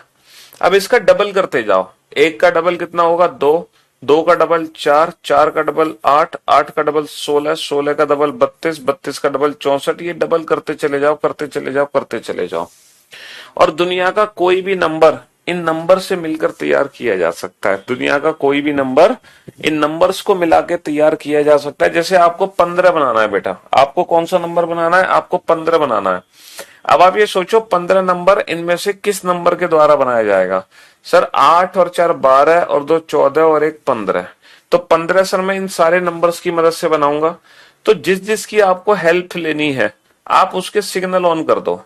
अब इसका डबल करते जाओ। 1 का डबल कितना होगा? 2, 2 का डबल 4, 4 का डबल 8, 8 का डबल 16, 16 का डबल 32, 32 का डबल 64। ये डबल करते चले जाओ, करते चले जाओ, करते चले जाओ। और दुनिया का कोई भी नंबर इन नंबर से मिलकर तैयार किया जा सकता है। दुनिया का कोई भी नंबर इन नंबर्स को मिला के तैयार किया जा सकता है। जैसे आपको 15 बनाना है बेटा, आपको कौन सा नंबर बनाना है? आपको 15 बनाना है। अब आप ये सोचो 15 नंबर इनमें से किस नंबर के द्वारा बनाया जाएगा? सर 8 और 4 12 और 2 14 और 1 15। तो 15 सर मैं इन सारे नंबर्स की मदद से बनाऊंगा। तो जिस जिसकी आपको हेल्प लेनी है आप उसके सिग्नल ऑन कर दो।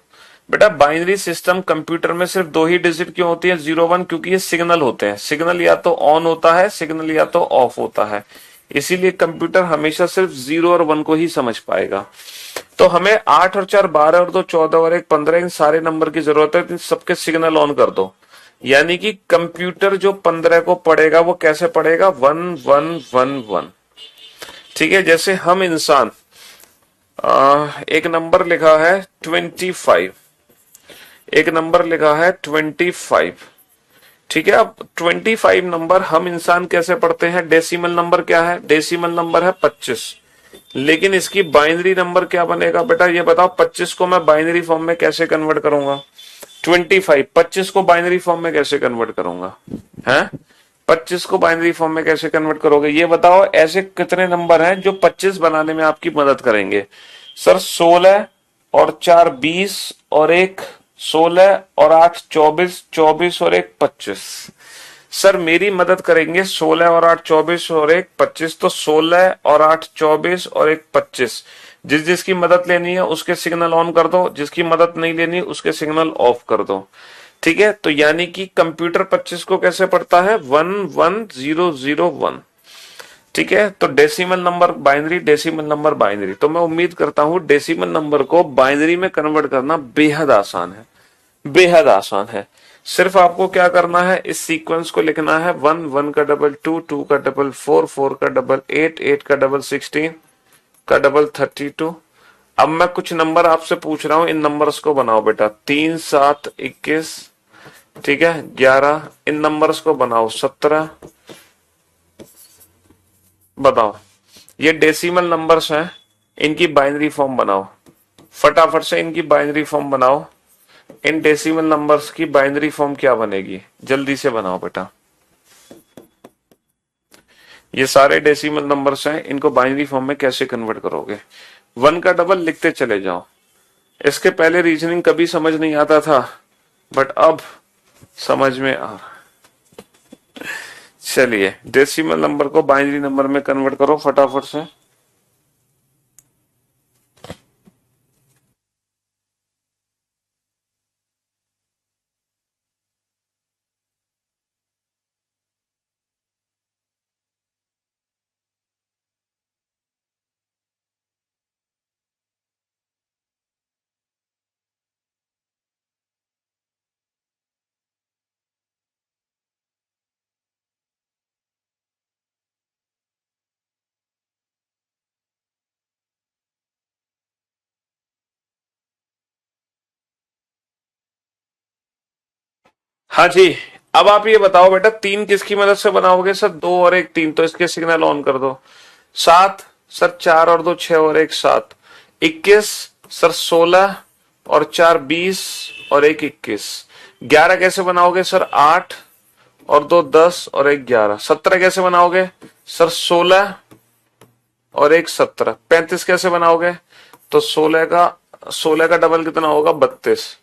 बेटा बाइनरी सिस्टम कंप्यूटर में सिर्फ 2 ही डिजिट क्यों होती है? 0 1, क्योंकि ये सिग्नल होते हैं। सिग्नल या तो ऑन होता है, सिग्नल या तो ऑफ होता है। इसीलिए कंप्यूटर हमेशा सिर्फ 0 और 1 को ही समझ पाएगा। तो हमें 8 और 4 12 और 2 14 और 1 15 इन सारे नंबर की जरूरत है। इन सबके सिग्नल ऑन कर दो। यानी कि कंप्यूटर जो 15 को पढ़ेगा वो कैसे पढ़ेगा? 1 1 1 1। ठीक है, जैसे हम इंसान एक नंबर लिखा है 25, एक नंबर लिखा है 25। ठीक है, अब 25 नंबर हम इंसान कैसे पढ़ते हैं? डेसिमल नंबर क्या है? डेसिमल नंबर है 25। लेकिन इसकी बाइनरी नंबर क्या बनेगा बेटा, ये बताओ। 25 को मैं बाइनरी फॉर्म में कैसे कन्वर्ट करूंगा? 25 को बाइनरी फॉर्म में कैसे कन्वर्ट करूंगा? हैं? 25 को बाइनरी फॉर्म में कैसे कन्वर्ट करोगे? ये बताओ। ऐसे कितने नंबर हैं जो 25 बनाने में आपकी मदद करेंगे? सर 16 और 4 20 और 1 16 और 8 24, 24 और 1 25। सर मेरी मदद करेंगे 16 और 8 24 और 1 25। तो 16 और 8 24 और 1 25। जिस जिसकी मदद लेनी है उसके सिग्नल ऑन कर दो, जिसकी मदद नहीं लेनी उसके सिग्नल ऑफ कर दो। ठीक है, तो यानी कि कंप्यूटर 25 को कैसे पढ़ता है? 1 1 0 0 1। ठीक है, तो decimal number binary, decimal number binary. तो मैं उम्मीद करता हूं डेसिमल नंबर को बाइनरी में कन्वर्ट करना बेहद आसान है, बेहद आसान है। सिर्फ आपको क्या करना है? इस सीक्वेंस को लिखना है। 1 1 का डबल 2, 2 का डबल 4, 4 का डबल 8, 8 का डबल 16 का डबल 32। अब मैं कुछ नंबर आपसे पूछ रहा हूं, इन नंबर्स को बनाओ बेटा। 3 7 21, ठीक है 11। इन नंबर्स को बनाओ। 17 बताओ। ये डेसिमल नंबर्स हैं, इनकी बाइनरी फॉर्म बनाओ। फटाफट से इनकी बाइनरी फॉर्म बनाओ। इन डेसिमल नंबर्स की बाइनरी फॉर्म क्या बनेगी? जल्दी से बनाओ बेटा। ये सारे डेसिमल नंबर्स हैं, इनको बाइनरी फॉर्म में कैसे कन्वर्ट करोगे? 1 का डबल लिखते चले जाओ। इसके पहले रीजनिंग कभी समझ नहीं आता था, बट अब समझ में आ रहा। चलिए डेसिमल नंबर को बाइनरी नंबर में कन्वर्ट करो फटाफट से। हाँ जी, अब आप ये बताओ बेटा 3 किसकी मदद से बनाओगे? सर 2 और 1 3, तो इसके सिग्नल ऑन कर दो। 7 सर 4 और 2 6 और 1 7। 21 सर 16 और 4 20 और 1 21। 11 कैसे बनाओगे? सर 8 और 2 10 और 1 11। 17 कैसे बनाओगे? सर 16 और एक 17, 35 कैसे बनाओगे? तो 16 का डबल कितना होगा? 32।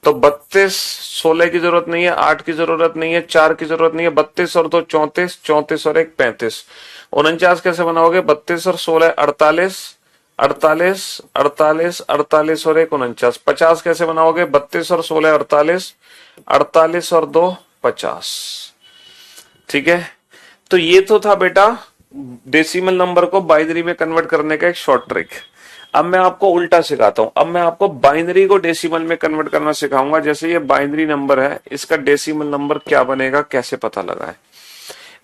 तो 32, 16 की जरूरत नहीं है, 8 की जरूरत नहीं है, 4 की जरूरत नहीं है, 32 और 2 34, 34 और 1 35। 49 कैसे बनाओगे? 32 और 16 48, 48, 48, 48 और 1 49। 50 कैसे बनाओगे? 32 और 16 48, 48 और 2 50। ठीक है, तो ये तो था बेटा डेसिमल नंबर को बाइनरी में कन्वर्ट करने का एक शॉर्ट ट्रिक। अब मैं आपको उल्टा सिखाता हूं। अब मैं आपको बाइनरी को डेसिमल में कन्वर्ट करना सिखाऊंगा। जैसे ये बाइनरी नंबर है, इसका डेसिमल नंबर क्या बनेगा, कैसे पता लगाएं।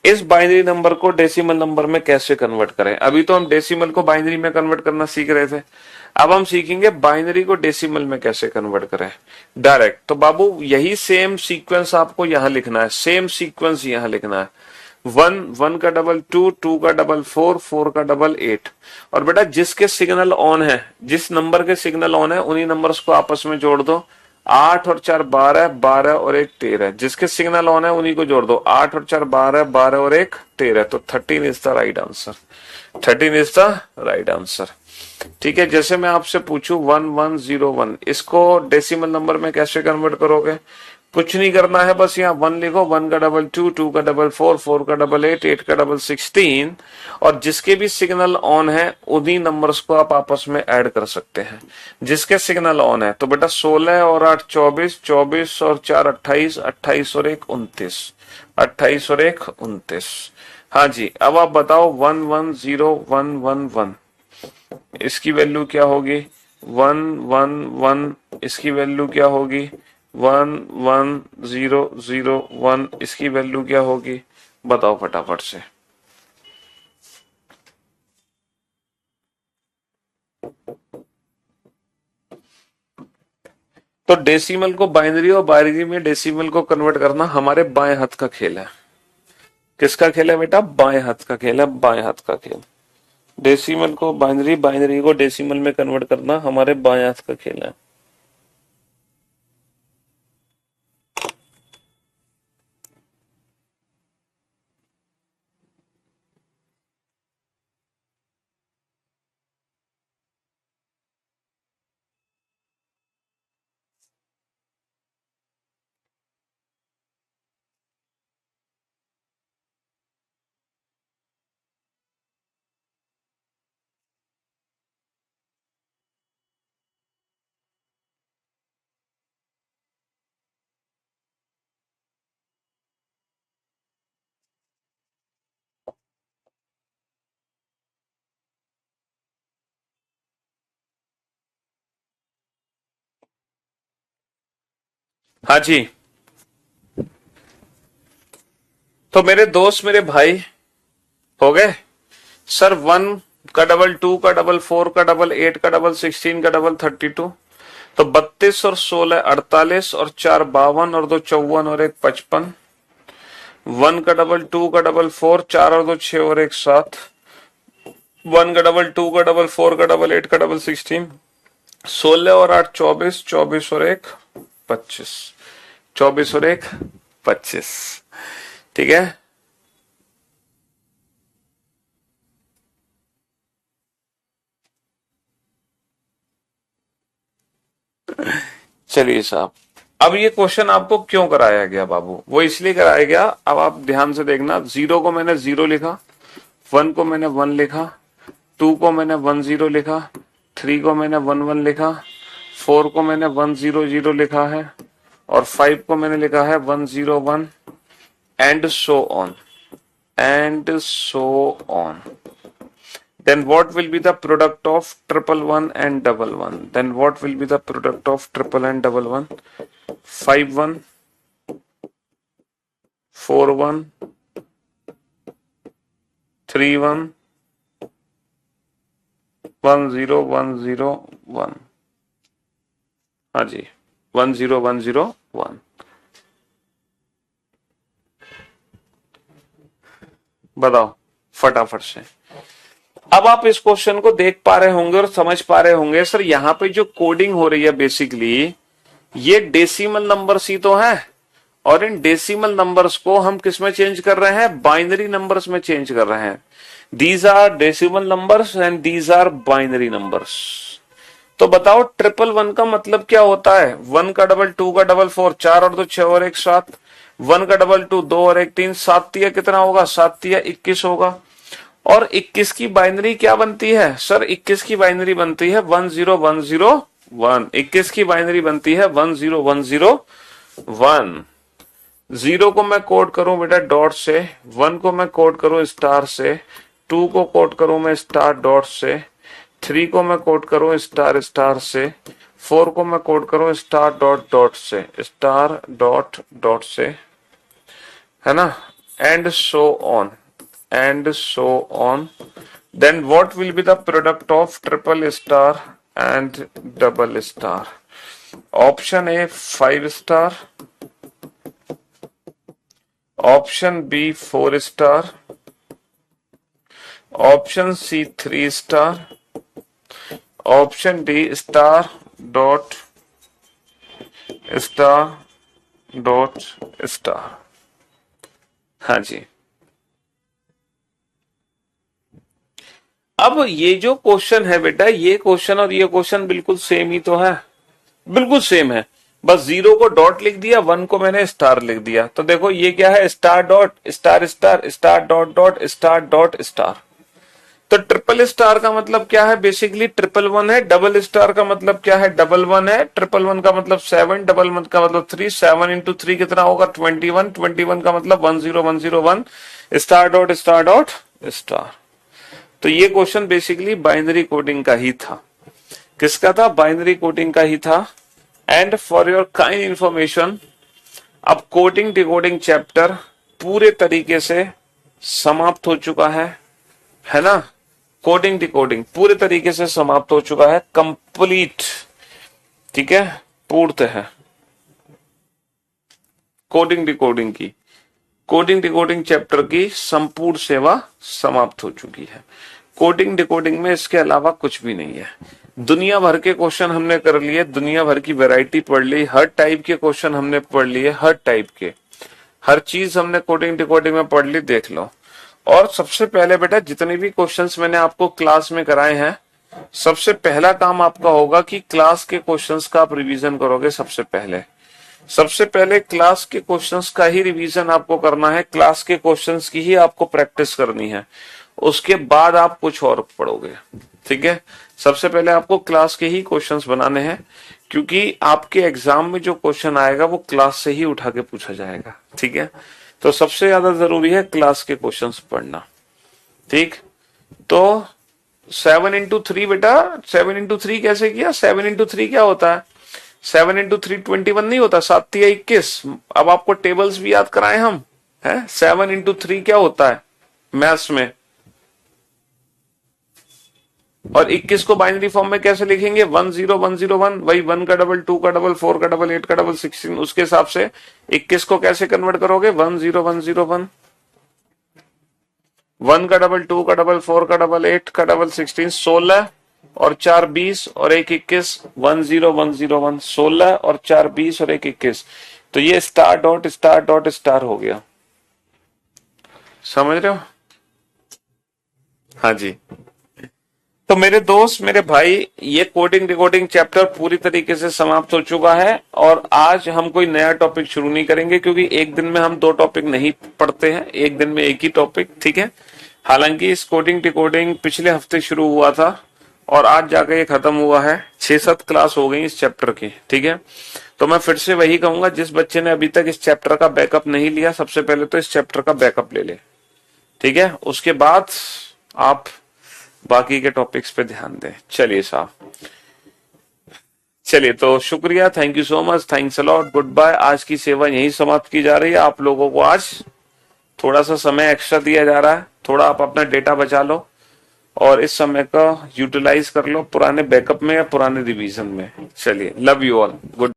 इस बाइनरी नंबर को डेसिमल नंबर में कैसे कन्वर्ट करें। अभी तो हम डेसिमल को बाइनरी में कन्वर्ट करना सीख रहे थे, अब हम सीखेंगे बाइनरी को डेसिमल में कैसे कन्वर्ट करें डायरेक्ट। तो बाबू यही सेम सीक्वेंस आपको यहां लिखना है, सेम सीक्वेंस यहां लिखना है। 1 का डबल 2, 2 का डबल 4, 4 का डबल 8। और बेटा जिसके सिग्नल ऑन है, जिस नंबर के सिग्नल ऑन है, उन्हीं नंबर्स को आपस में जोड़ दो। 8 और 4 12, 12 और 1 13। जिसके सिग्नल ऑन है उन्हीं को जोड़ दो। 8 और 4 12, 12 और 1 13। तो 13 is the right answer. 13 is the right answer. ठीक है, जैसे मैं आपसे पूछूं 1101, इसको डेसिमल नंबर में कैसे कन्वर्ट करोगे? कुछ नहीं करना है, बस यहाँ 1 लिखो। 1 का डबल 2, 2 का डबल 4, 4 का डबल 8, 8 का डबल 16। और जिसके भी सिग्नल ऑन है उन्हीं नंबर्स को आप आपस में ऐड कर सकते हैं, जिसके सिग्नल ऑन है। तो बेटा 16 और 8 24, 24 और 4 28, 28 और 1 29, 28 और 1 29। हाँ जी, अब आप बताओ 110111, इसकी वैल्यू क्या होगी? 111, इसकी वैल्यू क्या होगी? 11001, इसकी वैल्यू क्या होगी? बताओ फटाफट से। तो डेसिमल को बाइनरी और बाइनरी में डेसिमल को कन्वर्ट करना हमारे बाएं हाथ का खेल है। किसका खेल है बेटा? बाएं हाथ का खेल है, बाएं हाथ का खेल। डेसिमल को बाइनरी, बाइनरी को डेसिमल में कन्वर्ट करना हमारे बाएं हाथ का खेल है। हाँ जी, तो मेरे दोस्त, मेरे भाई हो गए। सर 1 का डबल 2 का डबल 4 का डबल 8 का डबल 16 का डबल 32। तो 32 और 16 48 और 4 52 और 2 54 और 1 55। 1 का डबल 2 का डबल 4, 4 और 2 6 और 1 7। 1 का डबल 2 का डबल 4 का डबल 8 का डबल 16। 16 और 8 24, 24 और 1 25, 24 और 1 25। ठीक है, चलिए साहब। अब ये क्वेश्चन आपको क्यों कराया गया बाबू? वो इसलिए कराया गया, अब आप ध्यान से देखना। 0 को मैंने 0 लिखा, 1 को मैंने 1 लिखा, 2 को मैंने 1 0 लिखा, 3 को मैंने 1 1 लिखा, 4 को मैंने 1 0 0 लिखा है, और 5 को मैंने लिखा है 1 0 1, and so on, and so on. Then what will be the product of 111 and 11? Then what will be the product of 111 and 11? 5 1, 4 1, 3 1, 1 0 1 0 1। हाँ जी, 1 0 1 0 1। बताओ फटाफट से। अब आप इस क्वेश्चन को देख पा रहे होंगे और समझ पा रहे होंगे, सर यहाँ पे जो कोडिंग हो रही है बेसिकली ये डेसिमल नंबर्स ही तो है, और इन डेसिमल नंबर्स को हम किस में चेंज कर रहे हैं, बाइनरी नंबर्स में चेंज कर रहे हैं। These are decimal numbers and these are binary numbers. तो बताओ ट्रिपल वन का मतलब क्या होता है, 1 का डबल, 2 का डबल 4, 4 और 2 6 और 1 7, 1 का डबल 2, 2 और 1 3, 7 तिया कितना होगा, 7 तिया 21 होगा। और 21 की बाइनरी क्या बनती है सर, 21 की बाइनरी बनती है 10101, 21 की बाइनरी बनती है 10101। 0 को मैं कोड करूं बेटा डॉट से, 1 को मैं कोड करूं स्टार से, 2 को कोड करूं मैं स्टार डॉट से, 3 को मैं कोड करूं स्टार स्टार से, 4 को मैं कोड करूं स्टार डॉट डॉट से, स्टार डॉट डॉट से, है ना, and so on, and so on. Then what will be the product of triple star and double star? Option A 5 star, option B 4 star, option C 3 star, option D star dot star dot star. हाँ जी, अब ये जो question है बेटा, ये question और ये क्वेश्चन बिल्कुल सेम ही तो है, बिल्कुल सेम है, बस 0 को डॉट लिख दिया, 1 को मैंने स्टार लिख दिया। तो देखो ये क्या है, star dot star star star dot dot star dot star. तो ट्रिपल स्टार का मतलब क्या है, बेसिकली ट्रिपल वन है। डबल स्टार का मतलब क्या है, डबल वन है। ट्रिपल वन का मतलब 7, डबल वन का मतलब 3, 7 इंटू 3 कितना होगा 21, 21 का मतलब 10101 स्टार डॉट स्टार। तो ये क्वेश्चन बेसिकली बाइनरी कोडिंग का ही था। किसका था, बाइनरी कोडिंग का ही था। And for your kind information, अब कोडिंग डिकोडिंग चैप्टर पूरे तरीके से समाप्त हो चुका है ना। कोडिंग डिकोडिंग पूरे तरीके से समाप्त हो चुका है, कंप्लीट, ठीक है, पूर्ण है। कोडिंग डिकोडिंग चैप्टर की संपूर्ण सेवा समाप्त हो चुकी है। कोडिंग डिकोडिंग में इसके अलावा कुछ भी नहीं है। दुनिया भर के क्वेश्चन हमने कर लिए, दुनिया भर की वैरायटी पढ़ ली, हर टाइप के क्वेश्चन हमने पढ़ लिए, हर टाइप के, हर चीज हमने कोडिंग डिकोडिंग में पढ़ ली, देख लो। और सबसे पहले बेटा जितने भी क्वेश्चंस मैंने आपको क्लास में कराए हैं, सबसे पहला काम आपका होगा कि क्लास के क्वेश्चंस का आप रिवीजन करोगे। सबसे पहले क्लास के क्वेश्चंस का ही रिवीजन आपको करना है, क्लास के क्वेश्चंस की ही आपको प्रैक्टिस करनी है, उसके बाद आप कुछ और पढ़ोगे, ठीक है। सबसे पहले आपको क्लास के ही क्वेश्चंस बनाने हैं, क्योंकि आपके एग्जाम में जो क्वेश्चन आएगा वो क्लास से ही उठा के पूछा जाएगा, ठीक है। तो सबसे ज्यादा जरूरी है क्लास के क्वेश्चंस पढ़ना, ठीक। तो 7 इंटू 3 बेटा, 7 इंटू 3 कैसे किया, 7 इंटू 3 क्या होता है, 7 इंटू 3 21 नहीं होता, 7 तिया 21। अब आपको टेबल्स भी याद कराए हम, है। 7 इंटू 3 क्या होता है मैथ्स में, और 21 को बाइनरी फॉर्म में कैसे लिखेंगे, 10101, वही 1 का डबल, 2 का डबल, 4 का डबल, 8 का डबल 16, उसके हिसाब से 21 को कैसे कन्वर्ट करोगे, 10101, 1 का डबल, 2 का डबल, 4 का डबल, 8 का डबल 16, 16 और 4 20 और 1 21, 10101, 16 और 4 20 और 1 21। तो ये स्टार डॉट स्टार हो गया, समझ रहे हो। हाँ जी। तो मेरे दोस्त, मेरे भाई, ये कोडिंग डिकोडिंग चैप्टर पूरी तरीके से समाप्त हो चुका है। और आज हम कोई नया टॉपिक शुरू नहीं करेंगे, क्योंकि एक दिन में हम 2 टॉपिक नहीं पढ़ते हैं, एक दिन में एक ही टॉपिक, ठीक है। हालांकि इस कोडिंग डिकोडिंग पिछले हफ्ते शुरू हुआ था और आज जाकर ये खत्म हुआ है। 6-7 क्लास हो गई इस चैप्टर की, ठीक है। तो मैं फिर से वही कहूंगा, जिस बच्चे ने अभी तक इस चैप्टर का बैकअप नहीं लिया, सबसे पहले तो इस चैप्टर का बैकअप ले ले, ठीक है। उसके बाद आप बाकी के टॉपिक्स पे ध्यान दें। चलिए साहब, चलिए, तो शुक्रिया, thank you so much, thanks a lot, good bye. आज की सेवा यही समाप्त की जा रही है। आप लोगों को आज थोड़ा सा समय एक्स्ट्रा दिया जा रहा है, थोड़ा आप अपना डेटा बचा लो और इस समय का यूटिलाइज कर लो पुराने बैकअप में या पुराने रिवीजन में। चलिए, लव यू ऑल, गुड।